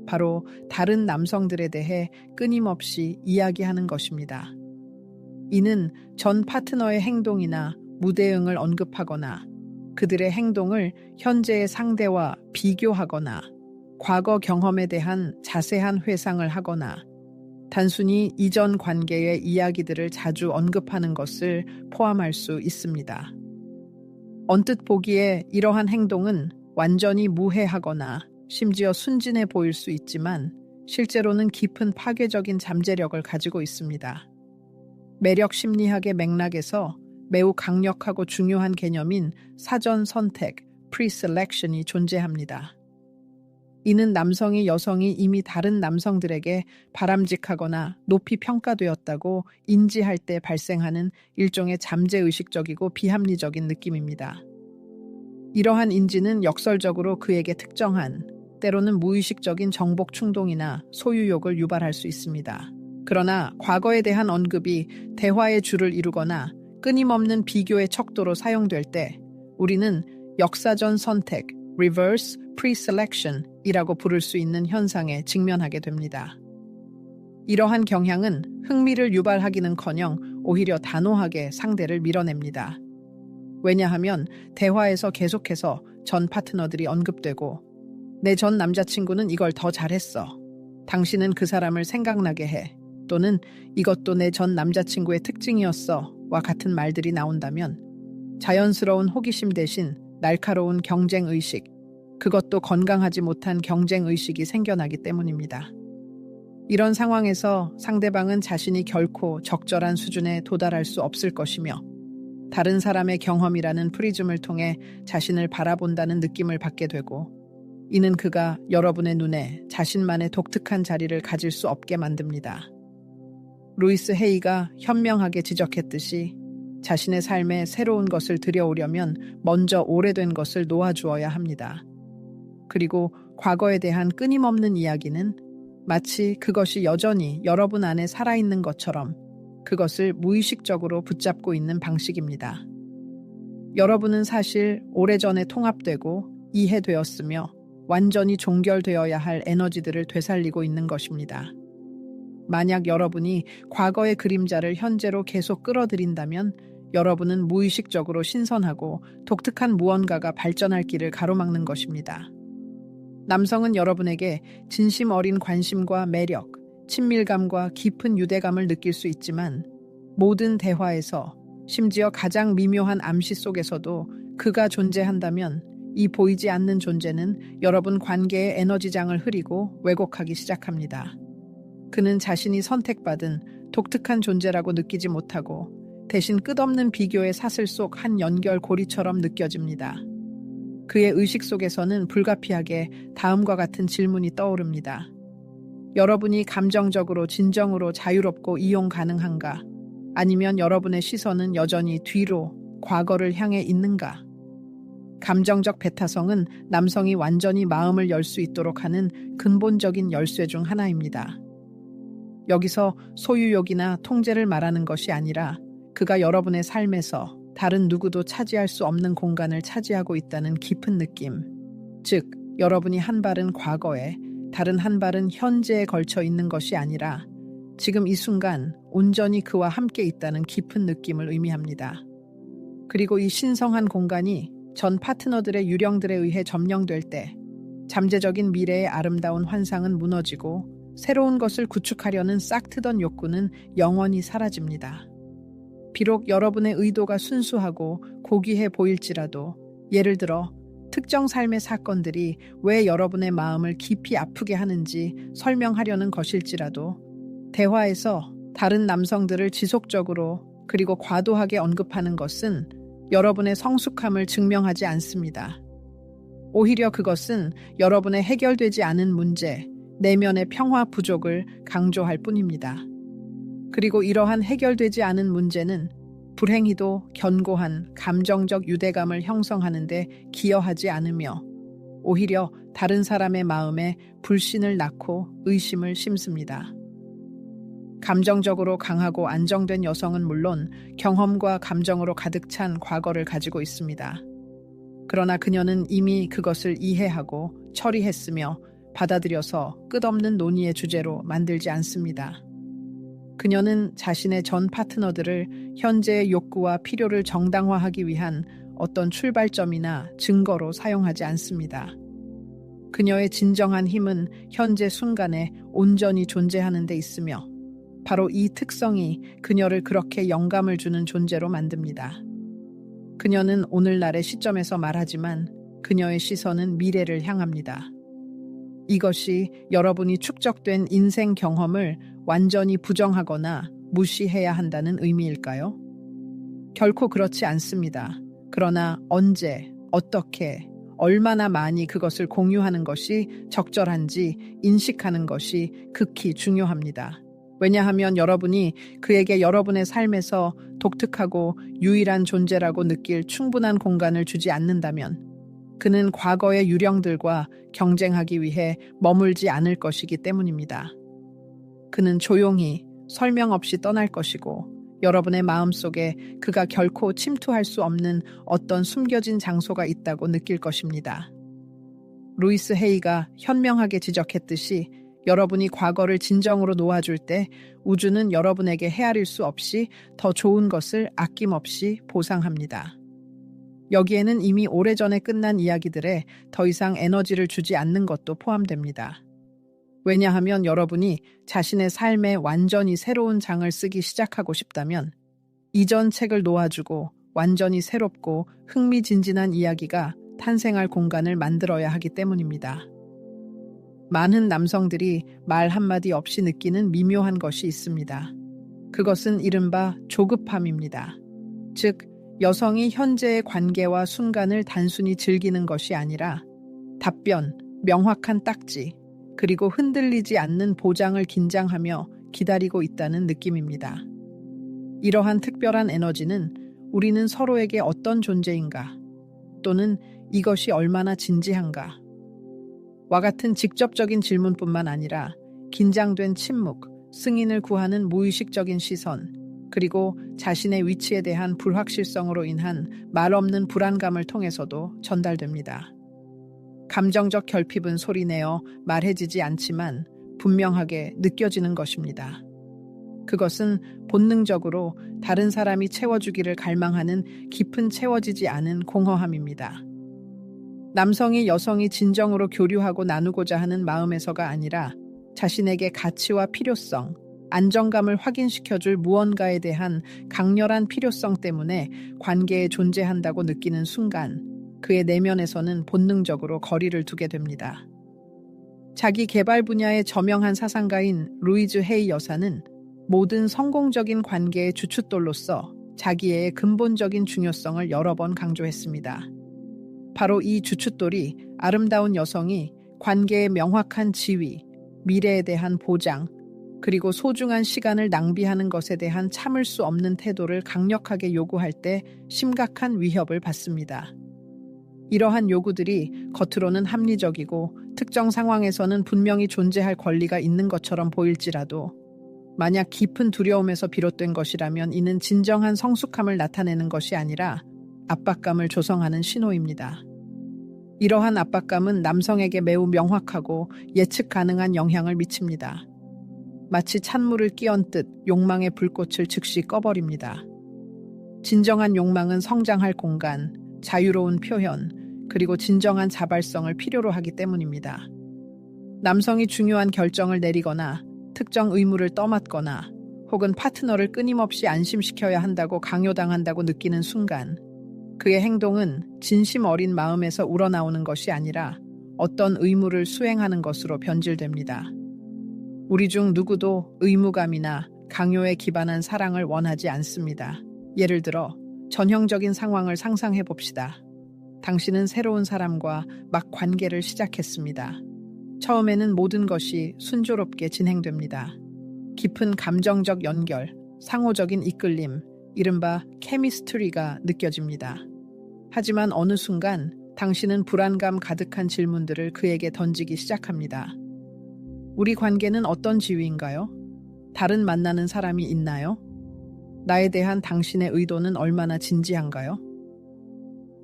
[SPEAKER 1] 바로 다른 남성들에 대해 끊임없이 이야기하는 것입니다. 이는 전 파트너의 행동이나 무대응을 언급하거나 그들의 행동을 현재의 상대와 비교하거나 과거 경험에 대한 자세한 회상을 하거나 단순히 이전 관계의 이야기들을 자주 언급하는 것을 포함할 수 있습니다. 언뜻 보기에 이러한 행동은 완전히 무해하거나 심지어 순진해 보일 수 있지만 실제로는 깊은 파괴적인 잠재력을 가지고 있습니다. 매력 심리학의 맥락에서 매우 강력하고 중요한 개념인 사전 선택, pre-selection이 존재합니다. 이는 남성이 여성이 이미 다른 남성들에게 바람직하거나 높이 평가되었다고 인지할 때 발생하는 일종의 잠재의식적이고 비합리적인 느낌입니다. 이러한 인지는 역설적으로 그에게 특정한, 때로는 무의식적인 정복 충동이나 소유욕을 유발할 수 있습니다. 그러나 과거에 대한 언급이 대화의 줄을 이루거나 끊임없는 비교의 척도로 사용될 때 우리는 역사전 선택, reverse pre-selection 이라고 부를 수 있는 현상에 직면하게 됩니다. 이러한 경향은 흥미를 유발하기는커녕 오히려 단호하게 상대를 밀어냅니다. 왜냐하면 대화에서 계속해서 전 파트너들이 언급되고 내 전 남자친구는 이걸 더 잘했어. 당신은 그 사람을 생각나게 해. 또는 이것도 내 전 남자친구의 특징이었어. 와 같은 말들이 나온다면 자연스러운 호기심 대신 날카로운 경쟁의식, 그것도 건강하지 못한 경쟁의식이 생겨나기 때문입니다. 이런 상황에서 상대방은 자신이 결코 적절한 수준에 도달할 수 없을 것이며 다른 사람의 경험이라는 프리즘을 통해 자신을 바라본다는 느낌을 받게 되고, 이는 그가 여러분의 눈에 자신만의 독특한 자리를 가질 수 없게 만듭니다. 루이스 헤이가 현명하게 지적했듯이 자신의 삶에 새로운 것을 들여오려면 먼저 오래된 것을 놓아주어야 합니다. 그리고 과거에 대한 끊임없는 이야기는 마치 그것이 여전히 여러분 안에 살아있는 것처럼 그것을 무의식적으로 붙잡고 있는 방식입니다. 여러분은 사실 오래전에 통합되고 이해되었으며 완전히 종결되어야 할 에너지들을 되살리고 있는 것입니다. 만약 여러분이 과거의 그림자를 현재로 계속 끌어들인다면 여러분은 무의식적으로 신선하고 독특한 무언가가 발전할 길을 가로막는 것입니다. 남성은 여러분에게 진심 어린 관심과 매력, 친밀감과 깊은 유대감을 느낄 수 있지만 모든 대화에서, 심지어 가장 미묘한 암시 속에서도 그가 존재한다면 이 보이지 않는 존재는 여러분 관계의 에너지장을 흐리고 왜곡하기 시작합니다. 그는 자신이 선택받은 독특한 존재라고 느끼지 못하고 대신 끝없는 비교의 사슬 속 한 연결고리처럼 느껴집니다. 그의 의식 속에서는 불가피하게 다음과 같은 질문이 떠오릅니다. 여러분이 감정적으로 진정으로 자유롭고 이용 가능한가? 아니면 여러분의 시선은 여전히 뒤로, 과거를 향해 있는가? 감정적 배타성은 남성이 완전히 마음을 열 수 있도록 하는 근본적인 열쇠 중 하나입니다. 여기서 소유욕이나 통제를 말하는 것이 아니라 그가 여러분의 삶에서 다른 누구도 차지할 수 없는 공간을 차지하고 있다는 깊은 느낌, 즉 여러분이 한 발은 과거에, 다른 한 발은 현재에 걸쳐 있는 것이 아니라 지금 이 순간 온전히 그와 함께 있다는 깊은 느낌을 의미합니다. 그리고 이 신성한 공간이 전 파트너들의 유령들에 의해 점령될 때 잠재적인 미래의 아름다운 환상은 무너지고 새로운 것을 구축하려는 싹트던 욕구는 영원히 사라집니다. 비록 여러분의 의도가 순수하고 고귀해 보일지라도, 예를 들어 특정 삶의 사건들이 왜 여러분의 마음을 깊이 아프게 하는지 설명하려는 것일지라도, 대화에서 다른 남성들을 지속적으로 그리고 과도하게 언급하는 것은 여러분의 성숙함을 증명하지 않습니다. 오히려 그것은 여러분의 해결되지 않은 문제, 내면의 평화 부족을 강조할 뿐입니다. 그리고 이러한 해결되지 않은 문제는 불행히도 견고한 감정적 유대감을 형성하는 데 기여하지 않으며 오히려 다른 사람의 마음에 불신을 낳고 의심을 심습니다. 감정적으로 강하고 안정된 여성은 물론 경험과 감정으로 가득 찬 과거를 가지고 있습니다. 그러나 그녀는 이미 그것을 이해하고 처리했으며 받아들여서 끝없는 논의의 주제로 만들지 않습니다. 그녀는 자신의 전 파트너들을 현재의 욕구와 필요를 정당화하기 위한 어떤 출발점이나 증거로 사용하지 않습니다. 그녀의 진정한 힘은 현재 순간에 온전히 존재하는 데 있으며 바로 이 특성이 그녀를 그렇게 영감을 주는 존재로 만듭니다. 그녀는 오늘날의 시점에서 말하지만 그녀의 시선은 미래를 향합니다. 이것이 여러분이 축적된 인생 경험을 완전히 부정하거나 무시해야 한다는 의미일까요? 결코 그렇지 않습니다. 그러나 언제, 어떻게, 얼마나 많이 그것을 공유하는 것이 적절한지 인식하는 것이 극히 중요합니다. 왜냐하면 여러분이 그에게 여러분의 삶에서 독특하고 유일한 존재라고 느낄 충분한 공간을 주지 않는다면 그는 과거의 유령들과 경쟁하기 위해 머물지 않을 것이기 때문입니다. 그는 조용히 설명 없이 떠날 것이고 여러분의 마음속에 그가 결코 침투할 수 없는 어떤 숨겨진 장소가 있다고 느낄 것입니다. 루이스 헤이가 현명하게 지적했듯이 여러분이 과거를 진정으로 놓아줄 때 우주는 여러분에게 헤아릴 수 없이 더 좋은 것을 아낌없이 보상합니다. 여기에는 이미 오래전에 끝난 이야기들에 더 이상 에너지를 주지 않는 것도 포함됩니다. 왜냐하면 여러분이 자신의 삶에 완전히 새로운 장을 쓰기 시작하고 싶다면 이전 책을 놓아주고 완전히 새롭고 흥미진진한 이야기가 탄생할 공간을 만들어야 하기 때문입니다. 많은 남성들이 말 한마디 없이 느끼는 미묘한 것이 있습니다. 그것은 이른바 조급함입니다. 즉, 여성이 현재의 관계와 순간을 단순히 즐기는 것이 아니라 답변, 명확한 딱지, 그리고 흔들리지 않는 보장을 긴장하며 기다리고 있다는 느낌입니다. 이러한 특별한 에너지는 우리는 서로에게 어떤 존재인가, 또는 이것이 얼마나 진지한가, 와 같은 직접적인 질문뿐만 아니라 긴장된 침묵, 승인을 구하는 무의식적인 시선, 그리고 자신의 위치에 대한 불확실성으로 인한 말없는 불안감을 통해서도 전달됩니다. 감정적 결핍은 소리내어 말해지지 않지만 분명하게 느껴지는 것입니다. 그것은 본능적으로 다른 사람이 채워주기를 갈망하는 깊은 채워지지 않은 공허함입니다. 남성이 여성이 진정으로 교류하고 나누고자 하는 마음에서가 아니라 자신에게 가치와 필요성, 안정감을 확인시켜줄 무언가에 대한 강렬한 필요성 때문에 관계에 존재한다고 느끼는 순간 그의 내면에서는 본능적으로 거리를 두게 됩니다. 자기 개발 분야의 저명한 사상가인 루이즈 헤이 여사는 모든 성공적인 관계의 주춧돌로서 자기의 근본적인 중요성을 여러 번 강조했습니다. 바로 이 주춧돌이 아름다운 여성이 관계의 명확한 지위, 미래에 대한 보장, 그리고 소중한 시간을 낭비하는 것에 대한 참을 수 없는 태도를 강력하게 요구할 때 심각한 위협을 받습니다. 이러한 요구들이 겉으로는 합리적이고 특정 상황에서는 분명히 존재할 권리가 있는 것처럼 보일지라도 만약 깊은 두려움에서 비롯된 것이라면 이는 진정한 성숙함을 나타내는 것이 아니라 압박감을 조성하는 신호입니다. 이러한 압박감은 남성에게 매우 명확하고 예측 가능한 영향을 미칩니다. 마치 찬물을 끼얹듯 욕망의 불꽃을 즉시 꺼버립니다. 진정한 욕망은 성장할 공간, 자유로운 표현, 그리고 진정한 자발성을 필요로 하기 때문입니다. 남성이 중요한 결정을 내리거나 특정 의무를 떠맡거나 혹은 파트너를 끊임없이 안심시켜야 한다고 강요당한다고 느끼는 순간 그의 행동은 진심 어린 마음에서 우러나오는 것이 아니라 어떤 의무를 수행하는 것으로 변질됩니다. 우리 중 누구도 의무감이나 강요에 기반한 사랑을 원하지 않습니다. 예를 들어 전형적인 상황을 상상해 봅시다. 당신은 새로운 사람과 막 관계를 시작했습니다. 처음에는 모든 것이 순조롭게 진행됩니다. 깊은 감정적 연결, 상호적인 이끌림, 이른바 케미스트리가 느껴집니다. 하지만 어느 순간 당신은 불안감 가득한 질문들을 그에게 던지기 시작합니다. 우리 관계는 어떤 지위인가요? 다른 만나는 사람이 있나요? 나에 대한 당신의 의도는 얼마나 진지한가요?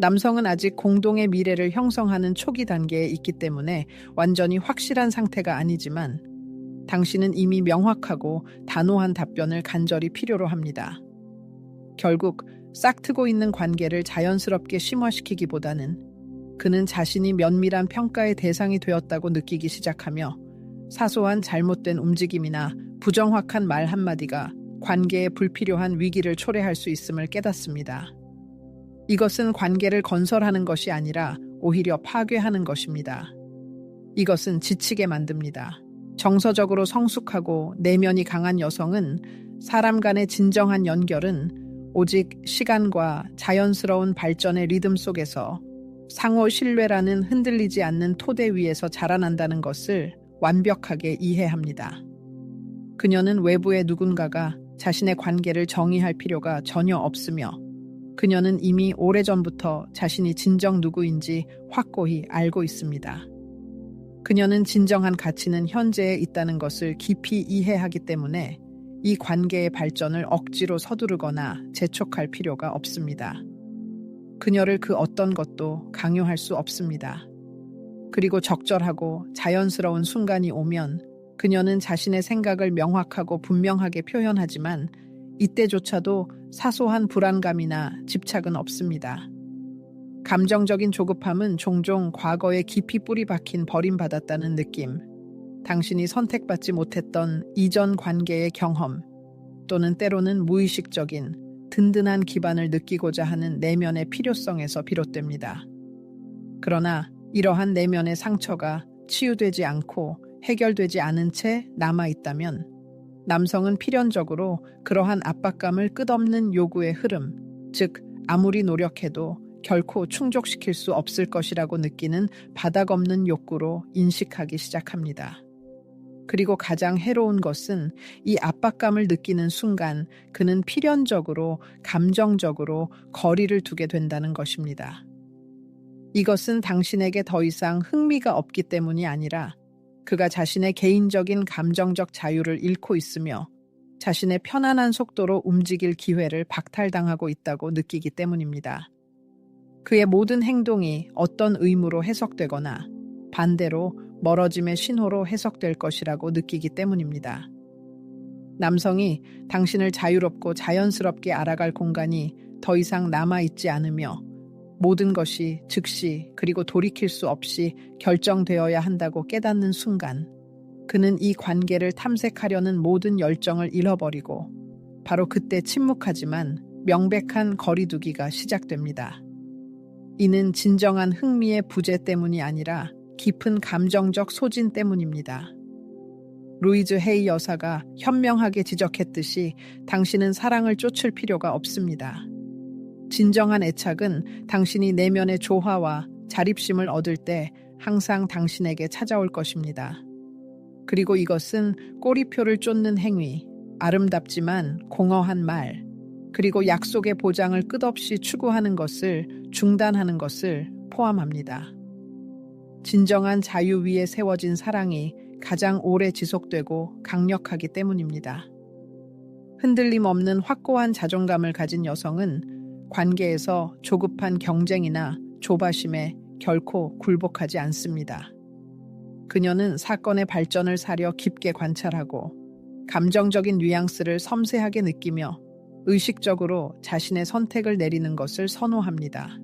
[SPEAKER 1] 남성은 아직 공동의 미래를 형성하는 초기 단계에 있기 때문에 완전히 확실한 상태가 아니지만 당신은 이미 명확하고 단호한 답변을 간절히 필요로 합니다. 결국 싹트고 있는 관계를 자연스럽게 심화시키기보다는 그는 자신이 면밀한 평가의 대상이 되었다고 느끼기 시작하며 사소한 잘못된 움직임이나 부정확한 말 한마디가 관계에 불필요한 위기를 초래할 수 있음을 깨닫습니다. 이것은 관계를 건설하는 것이 아니라 오히려 파괴하는 것입니다. 이것은 지치게 만듭니다. 정서적으로 성숙하고 내면이 강한 여성은 사람 간의 진정한 연결은 오직 시간과 자연스러운 발전의 리듬 속에서 상호 신뢰라는 흔들리지 않는 토대 위에서 자라난다는 것을 완벽하게 이해합니다. 그녀는 외부의 누군가가 자신의 관계를 정의할 필요가 전혀 없으며 그녀는 이미 오래전부터 자신이 진정 누구인지 확고히 알고 있습니다. 그녀는 진정한 가치는 현재에 있다는 것을 깊이 이해하기 때문에 이 관계의 발전을 억지로 서두르거나 재촉할 필요가 없습니다. 그녀를 그 어떤 것도 강요할 수 없습니다. 그리고 적절하고 자연스러운 순간이 오면 그녀는 자신의 생각을 명확하고 분명하게 표현하지만 이때조차도 사소한 불안감이나 집착은 없습니다. 감정적인 조급함은 종종 과거에 깊이 뿌리 박힌 버림받았다는 느낌, 당신이 선택받지 못했던 이전 관계의 경험, 또는 때로는 무의식적인 든든한 기반을 느끼고자 하는 내면의 필요성에서 비롯됩니다. 그러나 이러한 내면의 상처가 치유되지 않고 해결되지 않은 채 남아있다면 남성은 필연적으로 그러한 압박감을 끝없는 요구의 흐름, 즉 아무리 노력해도 결코 충족시킬 수 없을 것이라고 느끼는 바닥없는 욕구로 인식하기 시작합니다. 그리고 가장 해로운 것은 이 압박감을 느끼는 순간 그는 필연적으로 감정적으로 거리를 두게 된다는 것입니다. 이것은 당신에게 더 이상 흥미가 없기 때문이 아니라 그가 자신의 개인적인 감정적 자유를 잃고 있으며 자신의 편안한 속도로 움직일 기회를 박탈당하고 있다고 느끼기 때문입니다. 그의 모든 행동이 어떤 의무로 해석되거나 반대로 멀어짐의 신호로 해석될 것이라고 느끼기 때문입니다. 남성이 당신을 자유롭고 자연스럽게 알아갈 공간이 더 이상 남아있지 않으며 모든 것이 즉시 그리고 돌이킬 수 없이 결정되어야 한다고 깨닫는 순간 그는 이 관계를 탐색하려는 모든 열정을 잃어버리고 바로 그때 침묵하지만 명백한 거리두기가 시작됩니다. 이는 진정한 흥미의 부재 때문이 아니라 깊은 감정적 소진 때문입니다. 루이즈 헤이 여사가 현명하게 지적했듯이 당신은 사랑을 쫓을 필요가 없습니다. 진정한 애착은 당신이 내면의 조화와 자립심을 얻을 때 항상 당신에게 찾아올 것입니다. 그리고 이것은 꼬리표를 쫓는 행위, 아름답지만 공허한 말, 그리고 약속의 보장을 끝없이 추구하는 것을 중단하는 것을 포함합니다. 진정한 자유 위에 세워진 사랑이 가장 오래 지속되고 강력하기 때문입니다. 흔들림 없는 확고한 자존감을 가진 여성은 관계에서 조급한 경쟁이나 조바심에 결코 굴복하지 않습니다. 그녀는 사건의 발전을 사려 깊게 관찰하고 감정적인 뉘앙스를 섬세하게 느끼며 의식적으로 자신의 선택을 내리는 것을 선호합니다.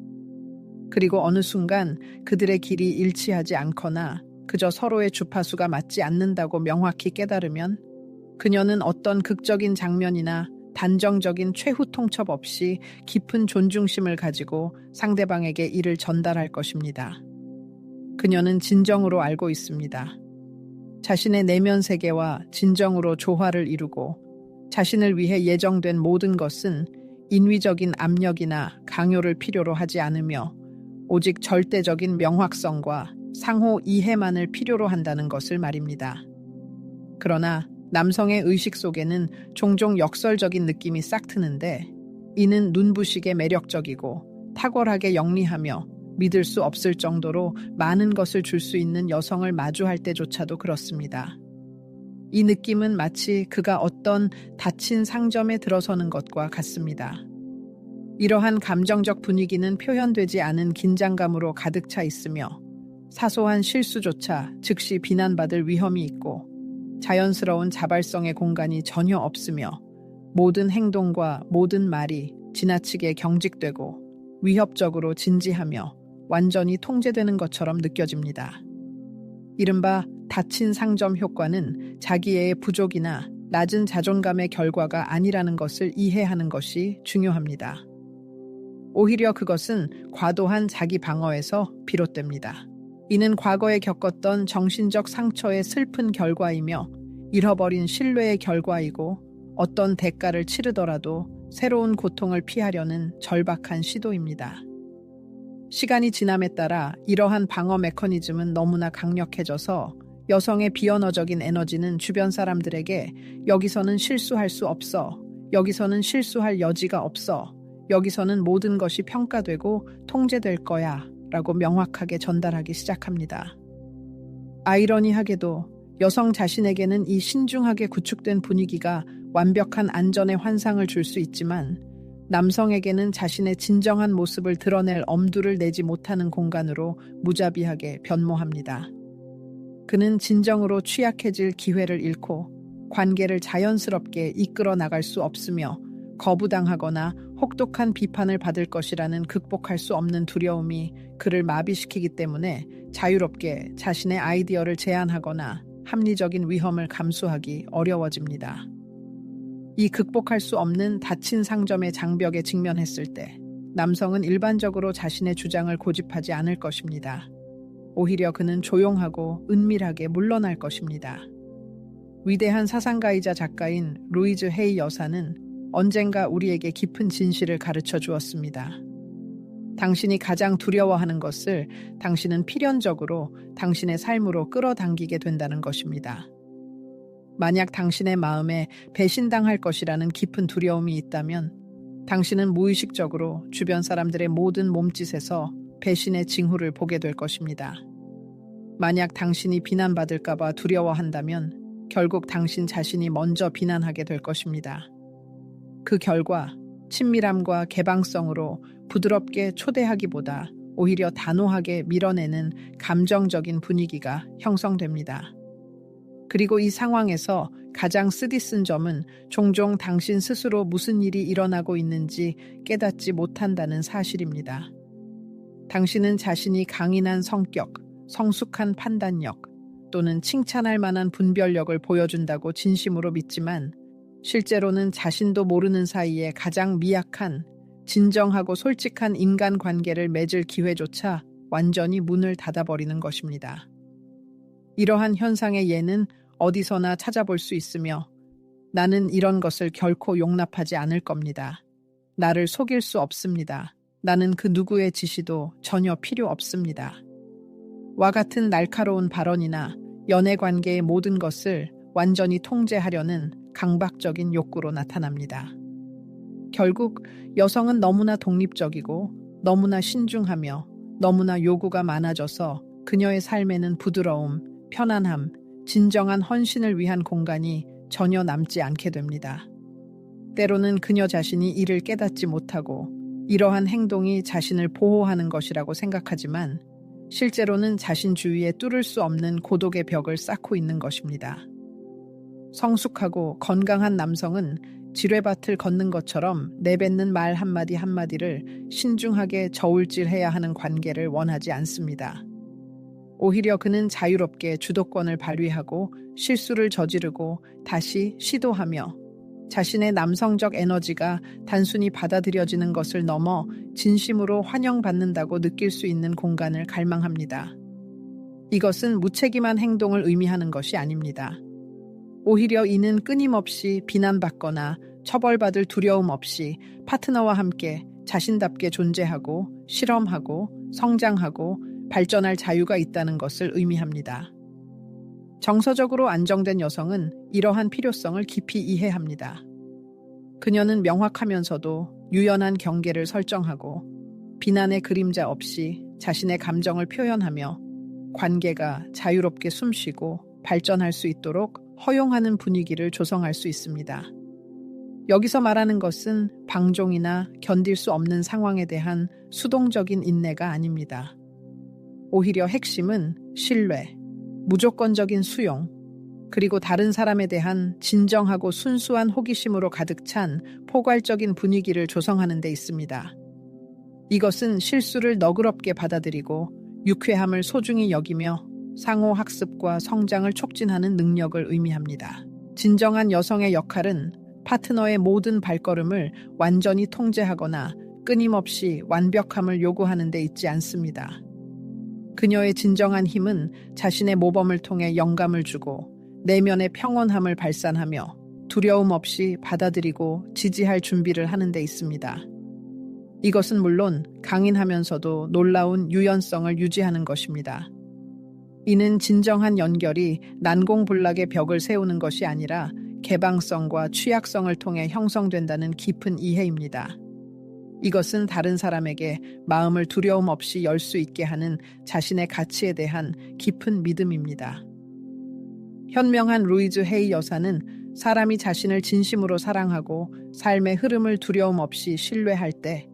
[SPEAKER 1] 그리고 어느 순간 그들의 길이 일치하지 않거나 그저 서로의 주파수가 맞지 않는다고 명확히 깨달으면 그녀는 어떤 극적인 장면이나 단정적인 최후 통첩 없이 깊은 존중심을 가지고 상대방에게 이를 전달할 것입니다. 그녀는 진정으로 알고 있습니다. 자신의 내면 세계와 진정으로 조화를 이루고 자신을 위해 예정된 모든 것은 인위적인 압력이나 강요를 필요로 하지 않으며 오직 절대적인 명확성과 상호 이해만을 필요로 한다는 것을 말입니다. 그러나 남성의 의식 속에는 종종 역설적인 느낌이 싹 트는데 이는 눈부시게 매력적이고 탁월하게 영리하며 믿을 수 없을 정도로 많은 것을 줄 수 있는 여성을 마주할 때조차도 그렇습니다. 이 느낌은 마치 그가 어떤 닫힌 상점에 들어서는 것과 같습니다. 이러한 감정적 분위기는 표현되지 않은 긴장감으로 가득 차 있으며 사소한 실수조차 즉시 비난받을 위험이 있고 자연스러운 자발성의 공간이 전혀 없으며 모든 행동과 모든 말이 지나치게 경직되고 위협적으로 진지하며 완전히 통제되는 것처럼 느껴집니다. 이른바 닫힌 상점 효과는 자기의 부족이나 낮은 자존감의 결과가 아니라는 것을 이해하는 것이 중요합니다. 오히려 그것은 과도한 자기 방어에서 비롯됩니다. 이는 과거에 겪었던 정신적 상처의 슬픈 결과이며 잃어버린 신뢰의 결과이고 어떤 대가를 치르더라도 새로운 고통을 피하려는 절박한 시도입니다. 시간이 지남에 따라 이러한 방어 메커니즘은 너무나 강력해져서 여성의 비언어적인 에너지는 주변 사람들에게 여기서는 실수할 수 없어, 여기서는 실수할 여지가 없어, 여기서는 모든 것이 평가되고 통제될 거야 라고 명확하게 전달하기 시작합니다. 아이러니하게도 여성 자신에게는 이 신중하게 구축된 분위기가 완벽한 안전의 환상을 줄 수 있지만 남성에게는 자신의 진정한 모습을 드러낼 엄두를 내지 못하는 공간으로 무자비하게 변모합니다. 그는 진정으로 취약해질 기회를 잃고 관계를 자연스럽게 이끌어 나갈 수 없으며 거부당하거나 혹독한 비판을 받을 것이라는 극복할 수 없는 두려움이 그를 마비시키기 때문에 자유롭게 자신의 아이디어를 제안하거나 합리적인 위험을 감수하기 어려워집니다. 이 극복할 수 없는 닫힌 상점의 장벽에 직면했을 때 남성은 일반적으로 자신의 주장을 고집하지 않을 것입니다. 오히려 그는 조용하고 은밀하게 물러날 것입니다. 위대한 사상가이자 작가인 루이즈 헤이 여사는 언젠가 우리에게 깊은 진실을 가르쳐 주었습니다. 당신이 가장 두려워하는 것을 당신은 필연적으로 당신의 삶으로 끌어당기게 된다는 것입니다. 만약 당신의 마음에 배신당할 것이라는 깊은 두려움이 있다면 당신은 무의식적으로 주변 사람들의 모든 몸짓에서 배신의 징후를 보게 될 것입니다. 만약 당신이 비난받을까봐 두려워한다면 결국 당신 자신이 먼저 비난하게 될 것입니다. 그 결과 친밀함과 개방성으로 부드럽게 초대하기보다 오히려 단호하게 밀어내는 감정적인 분위기가 형성됩니다. 그리고 이 상황에서 가장 쓰디쓴 점은 종종 당신 스스로 무슨 일이 일어나고 있는지 깨닫지 못한다는 사실입니다. 당신은 자신이 강인한 성격, 성숙한 판단력 또는 칭찬할 만한 분별력을 보여준다고 진심으로 믿지만 실제로는 자신도 모르는 사이에 가장 미약한, 진정하고 솔직한 인간관계를 맺을 기회조차 완전히 문을 닫아버리는 것입니다. 이러한 현상의 예는 어디서나 찾아볼 수 있으며 나는 이런 것을 결코 용납하지 않을 겁니다. 나를 속일 수 없습니다. 나는 그 누구의 지시도 전혀 필요 없습니다. 와 같은 날카로운 발언이나 연애관계의 모든 것을 완전히 통제하려는 강박적인 욕구로 나타납니다. 결국 여성은 너무나 독립적이고 너무나 신중하며 너무나 요구가 많아져서 그녀의 삶에는 부드러움, 편안함, 진정한 헌신을 위한 공간이 전혀 남지 않게 됩니다. 때로는 그녀 자신이 이를 깨닫지 못하고 이러한 행동이 자신을 보호하는 것이라고 생각하지만 실제로는 자신 주위에 뚫을 수 없는 고독의 벽을 쌓고 있는 것입니다. 성숙하고 건강한 남성은 지뢰밭을 걷는 것처럼 내뱉는 말 한마디 한마디를 신중하게 저울질해야 하는 관계를 원하지 않습니다. 오히려 그는 자유롭게 주도권을 발휘하고 실수를 저지르고 다시 시도하며 자신의 남성적 에너지가 단순히 받아들여지는 것을 넘어 진심으로 환영받는다고 느낄 수 있는 공간을 갈망합니다. 이것은 무책임한 행동을 의미하는 것이 아닙니다. 오히려 이는 끊임없이 비난받거나 처벌받을 두려움 없이 파트너와 함께 자신답게 존재하고 실험하고 성장하고 발전할 자유가 있다는 것을 의미합니다. 정서적으로 안정된 여성은 이러한 필요성을 깊이 이해합니다. 그녀는 명확하면서도 유연한 경계를 설정하고 비난의 그림자 없이 자신의 감정을 표현하며 관계가 자유롭게 숨쉬고 발전할 수 있도록 허용하는 분위기를 조성할 수 있습니다. 여기서 말하는 것은 방종이나 견딜 수 없는 상황에 대한 수동적인 인내가 아닙니다. 오히려 핵심은 신뢰, 무조건적인 수용, 그리고 다른 사람에 대한 진정하고 순수한 호기심으로 가득 찬 포괄적인 분위기를 조성하는 데 있습니다. 이것은 실수를 너그럽게 받아들이고 유쾌함을 소중히 여기며 상호 학습과 성장을 촉진하는 능력을 의미합니다. 진정한 여성의 역할은 파트너의 모든 발걸음을 완전히 통제하거나 끊임없이 완벽함을 요구하는 데 있지 않습니다. 그녀의 진정한 힘은 자신의 모범을 통해 영감을 주고 내면의 평온함을 발산하며 두려움 없이 받아들이고 지지할 준비를 하는 데 있습니다. 이것은 물론 강인하면서도 놀라운 유연성을 유지하는 것입니다. 이는 진정한 연결이 난공불락의 벽을 세우는 것이 아니라 개방성과 취약성을 통해 형성된다는 깊은 이해입니다. 이것은 다른 사람에게 마음을 두려움 없이 열 수 있게 하는 자신의 가치에 대한 깊은 믿음입니다. 현명한 루이즈 헤이 여사는 사람이 자신을 진심으로 사랑하고 삶의 흐름을 두려움 없이 신뢰할 때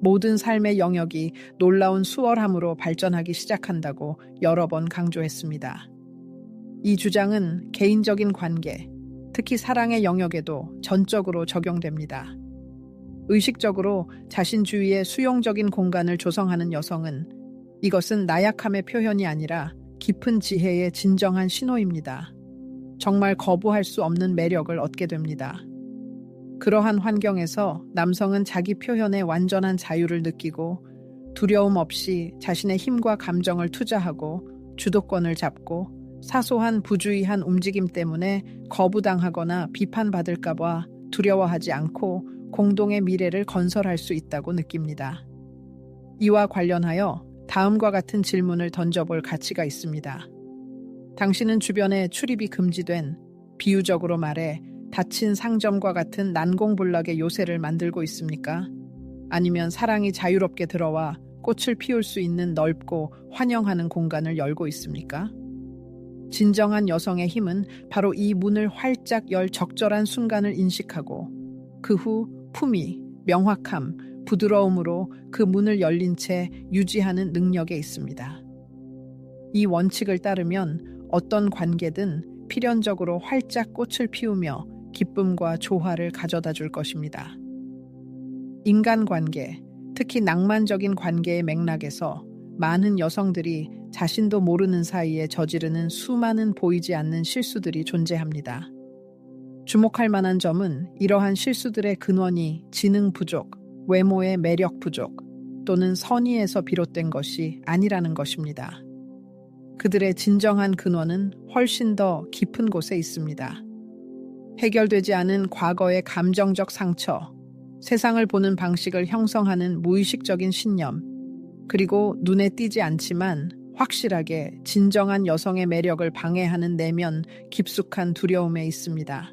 [SPEAKER 1] 모든 삶의 영역이 놀라운 수월함으로 발전하기 시작한다고 여러 번 강조했습니다. 이 주장은 개인적인 관계, 특히 사랑의 영역에도 전적으로 적용됩니다. 의식적으로 자신 주위에 수용적인 공간을 조성하는 여성은 이것은 나약함의 표현이 아니라 깊은 지혜의 진정한 신호입니다. 정말 거부할 수 없는 매력을 얻게 됩니다. 그러한 환경에서 남성은 자기 표현에 완전한 자유를 느끼고 두려움 없이 자신의 힘과 감정을 투자하고 주도권을 잡고 사소한 부주의한 움직임 때문에 거부당하거나 비판받을까봐 두려워하지 않고 공동의 미래를 건설할 수 있다고 느낍니다. 이와 관련하여 다음과 같은 질문을 던져볼 가치가 있습니다. 당신은 주변에 출입이 금지된, 비유적으로 말해 닫힌 상점과 같은 난공불락의 요새를 만들고 있습니까? 아니면 사랑이 자유롭게 들어와 꽃을 피울 수 있는 넓고 환영하는 공간을 열고 있습니까? 진정한 여성의 힘은 바로 이 문을 활짝 열 적절한 순간을 인식하고 그 후 품위, 명확함, 부드러움으로 그 문을 열린 채 유지하는 능력에 있습니다. 이 원칙을 따르면 어떤 관계든 필연적으로 활짝 꽃을 피우며 기쁨과 조화를 가져다 줄 것입니다. 인간관계, 특히 낭만적인 관계의 맥락에서 많은 여성들이 자신도 모르는 사이에 저지르는 수많은 보이지 않는 실수들이 존재합니다. 주목할 만한 점은 이러한 실수들의 근원이 지능 부족, 외모의 매력 부족 또는 선의에서 비롯된 것이 아니라는 것입니다. 그들의 진정한 근원은 훨씬 더 깊은 곳에 있습니다. 해결되지 않은 과거의 감정적 상처, 세상을 보는 방식을 형성하는 무의식적인 신념, 그리고 눈에 띄지 않지만 확실하게 진정한 여성의 매력을 방해하는 내면 깊숙한 두려움에 있습니다.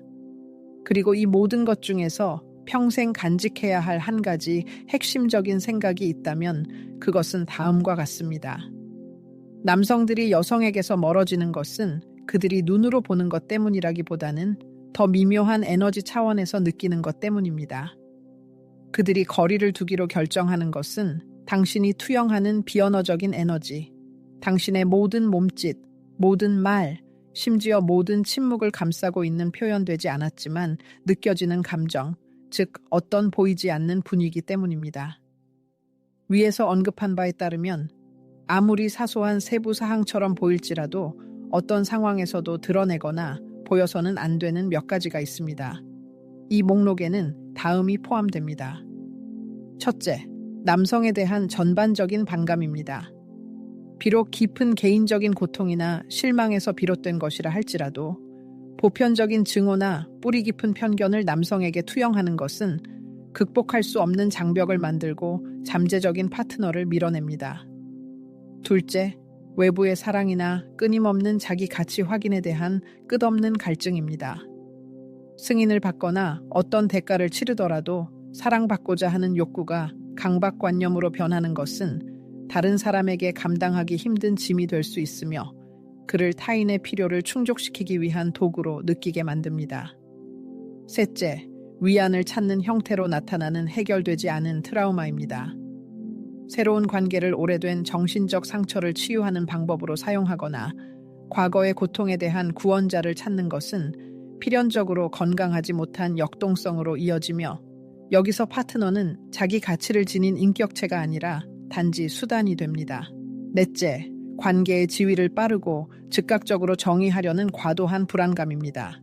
[SPEAKER 1] 그리고 이 모든 것 중에서 평생 간직해야 할 한 가지 핵심적인 생각이 있다면 그것은 다음과 같습니다. 남성들이 여성에게서 멀어지는 것은 그들이 눈으로 보는 것 때문이라기보다는 더 미묘한 에너지 차원에서 느끼는 것 때문입니다. 그들이 거리를 두기로 결정하는 것은 당신이 투영하는 비언어적인 에너지, 당신의 모든 몸짓, 모든 말, 심지어 모든 침묵을 감싸고 있는 표현되지 않았지만 느껴지는 감정, 즉 어떤 보이지 않는 분위기 때문입니다. 위에서 언급한 바에 따르면 아무리 사소한 세부 사항처럼 보일지라도 어떤 상황에서도 드러내거나 보여서는 안 되는 몇 가지가 있습니다. 이 목록에는 다음이 포함됩니다. 첫째, 남성에 대한 전반적인 반감입니다. 비록 깊은 개인적인 고통이나 실망에서 비롯된 것이라 할지라도 보편적인 증오나 뿌리 깊은 편견을 남성에게 투영하는 것은 극복할 수 없는 장벽을 만들고 잠재적인 파트너를 밀어냅니다. 둘째, 외부의 사랑이나 끊임없는 자기 가치 확인에 대한 끝없는 갈증입니다. 승인을 받거나 어떤 대가를 치르더라도 사랑받고자 하는 욕구가 강박관념으로 변하는 것은 다른 사람에게 감당하기 힘든 짐이 될 수 있으며 그를 타인의 필요를 충족시키기 위한 도구로 느끼게 만듭니다. 셋째, 위안을 찾는 형태로 나타나는 해결되지 않은 트라우마입니다. 새로운 관계를 오래된 정신적 상처를 치유하는 방법으로 사용하거나 과거의 고통에 대한 구원자를 찾는 것은 필연적으로 건강하지 못한 역동성으로 이어지며 여기서 파트너는 자기 가치를 지닌 인격체가 아니라 단지 수단이 됩니다. 넷째, 관계의 지위를 빠르고 즉각적으로 정의하려는 과도한 불안감입니다.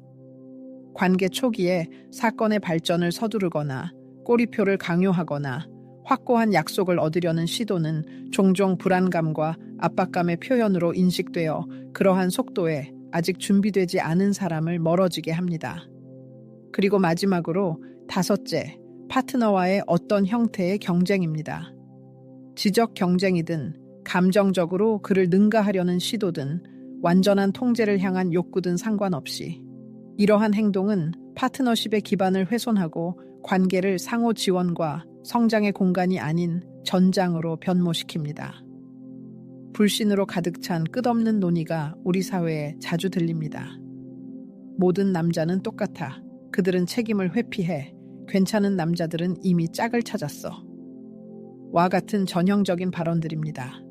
[SPEAKER 1] 관계 초기에 사건의 발전을 서두르거나 꼬리표를 강요하거나 확고한 약속을 얻으려는 시도는 종종 불안감과 압박감의 표현으로 인식되어 그러한 속도에 아직 준비되지 않은 사람을 멀어지게 합니다. 그리고 마지막으로 다섯째, 파트너와의 어떤 형태의 경쟁입니다. 지적 경쟁이든 감정적으로 그를 능가하려는 시도든 완전한 통제를 향한 욕구든 상관없이 이러한 행동은 파트너십의 기반을 훼손하고 관계를 상호 지원과 성장의 공간이 아닌 전장으로 변모시킵니다. 불신으로 가득 찬 끝없는 논의가 우리 사회에 자주 들립니다. 모든 남자는 똑같아. 그들은 책임을 회피해. 괜찮은 남자들은 이미 짝을 찾았어. 와 같은 전형적인 발언들입니다.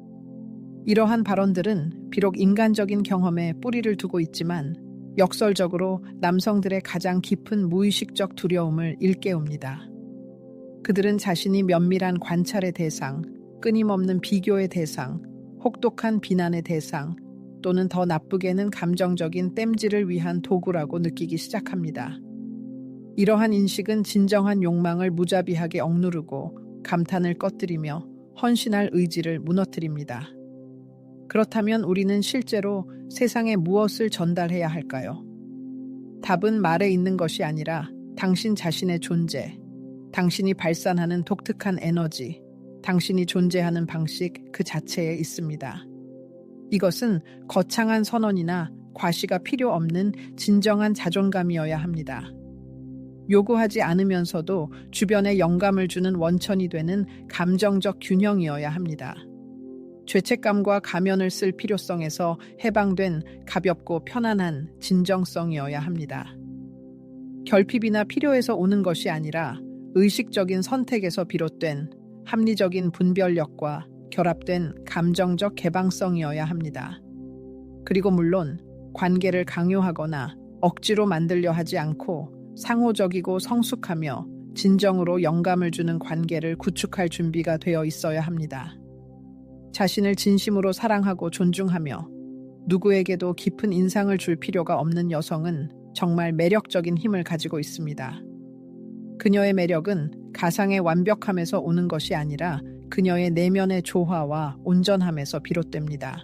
[SPEAKER 1] 이러한 발언들은 비록 인간적인 경험에 뿌리를 두고 있지만 역설적으로 남성들의 가장 깊은 무의식적 두려움을 일깨웁니다. 그들은 자신이 면밀한 관찰의 대상, 끊임없는 비교의 대상, 혹독한 비난의 대상, 또는 더 나쁘게는 감정적인 땜질을 위한 도구라고 느끼기 시작합니다. 이러한 인식은 진정한 욕망을 무자비하게 억누르고 감탄을 꺼뜨리며 헌신할 의지를 무너뜨립니다. 그렇다면 우리는 실제로 세상에 무엇을 전달해야 할까요? 답은 말에 있는 것이 아니라 당신 자신의 존재, 당신이 발산하는 독특한 에너지, 당신이 존재하는 방식 그 자체에 있습니다. 이것은 거창한 선언이나 과시가 필요 없는 진정한 자존감이어야 합니다. 요구하지 않으면서도 주변에 영감을 주는 원천이 되는 감정적 균형이어야 합니다. 죄책감과 가면을 쓸 필요성에서 해방된 가볍고 편안한 진정성이어야 합니다. 결핍이나 필요에서 오는 것이 아니라 의식적인 선택에서 비롯된 합리적인 분별력과 결합된 감정적 개방성이어야 합니다. 그리고 물론 관계를 강요하거나 억지로 만들려 하지 않고 상호적이고 성숙하며 진정으로 영감을 주는 관계를 구축할 준비가 되어 있어야 합니다. 자신을 진심으로 사랑하고 존중하며 누구에게도 깊은 인상을 줄 필요가 없는 여성은 정말 매력적인 힘을 가지고 있습니다. 그녀의 매력은 가상의 완벽함에서 오는 것이 아니라 그녀의 내면의 조화와 온전함에서 비롯됩니다.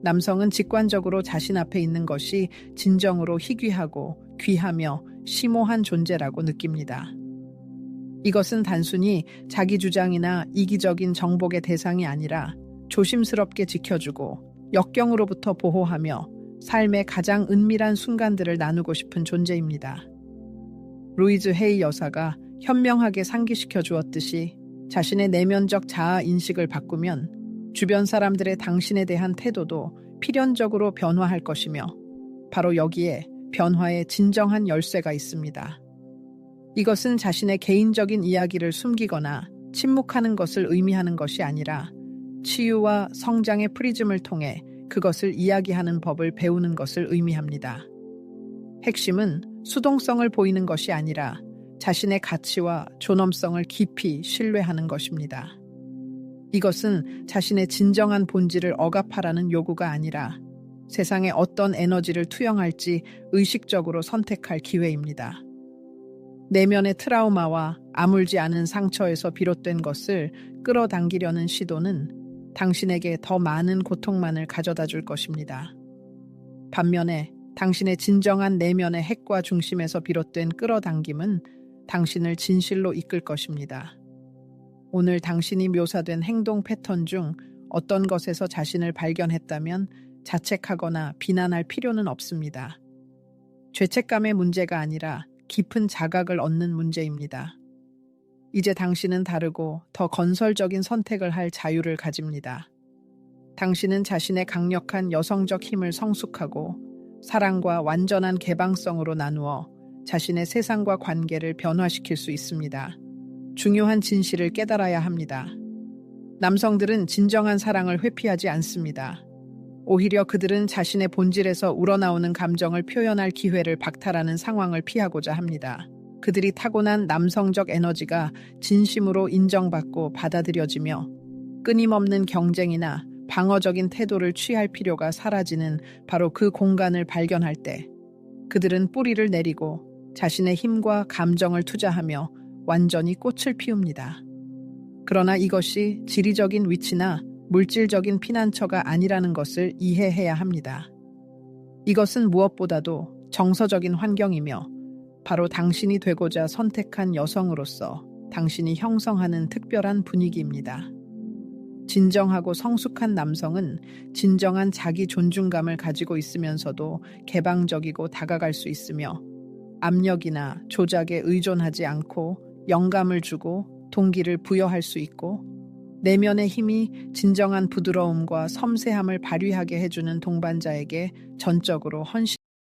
[SPEAKER 1] 남성은 직관적으로 자신 앞에 있는 것이 진정으로 희귀하고 귀하며 심오한 존재라고 느낍니다. 이것은 단순히 자기 주장이나 이기적인 정복의 대상이 아니라 조심스럽게 지켜주고 역경으로부터 보호하며 삶의 가장 은밀한 순간들을 나누고 싶은 존재입니다. 루이즈 헤이 여사가 현명하게 상기시켜 주었듯이 자신의 내면적 자아 인식을 바꾸면 주변 사람들의 당신에 대한 태도도 필연적으로 변화할 것이며 바로 여기에 변화의 진정한 열쇠가 있습니다. 이것은 자신의 개인적인 이야기를 숨기거나 침묵하는 것을 의미하는 것이 아니라 치유와 성장의 프리즘을 통해 그것을 이야기하는 법을 배우는 것을 의미합니다. 핵심은 수동성을 보이는 것이 아니라 자신의 가치와 존엄성을 깊이 신뢰하는 것입니다. 이것은 자신의 진정한 본질을 억압하라는 요구가 아니라 세상에 어떤 에너지를 투영할지 의식적으로 선택할 기회입니다. 내면의 트라우마와 아물지 않은 상처에서 비롯된 것을 끌어당기려는 시도는 당신에게 더 많은 고통만을 가져다 줄 것입니다. 반면에 당신의 진정한 내면의 핵과 중심에서 비롯된 끌어당김은 당신을 진실로 이끌 것입니다. 오늘 당신이 묘사된 행동 패턴 중 어떤 것에서 자신을 발견했다면 자책하거나 비난할 필요는 없습니다. 죄책감의 문제가 아니라 깊은 자각을 얻는 문제입니다. 이제 당신은 다르고 더 건설적인 선택을 할 자유를 가집니다. 당신은 자신의 강력한 여성적 힘을 성숙하고 사랑과 완전한 개방성으로 나누어 자신의 세상과 관계를 변화시킬 수 있습니다. 중요한 진실을 깨달아야 합니다. 남성들은 진정한 사랑을 회피하지 않습니다. 오히려 그들은 자신의 본질에서 우러나오는 감정을 표현할 기회를 박탈하는 상황을 피하고자 합니다. 그들이 타고난 남성적 에너지가 진심으로 인정받고 받아들여지며 끊임없는 경쟁이나 방어적인 태도를 취할 필요가 사라지는 바로 그 공간을 발견할 때 그들은 뿌리를 내리고 자신의 힘과 감정을 투자하며 완전히 꽃을 피웁니다. 그러나 이것이 지리적인 위치나 물질적인 피난처가 아니라는 것을 이해해야 합니다. 이것은 무엇보다도 정서적인 환경이며 바로 당신이 되고자 선택한 여성으로서 당신이 형성하는 특별한 분위기입니다. 진정하고 성숙한 남성은 진정한 자기 존중감을 가지고 있으면서도 개방적이고 다가갈 수 있으며 압력이나 조작에 의존하지 않고 영감을 주고 동기를 부여할 수 있고 내면의 힘이 진정한 부드러움과 섬세함을 발휘하게 해주는 동반자에게 전적으로 헌신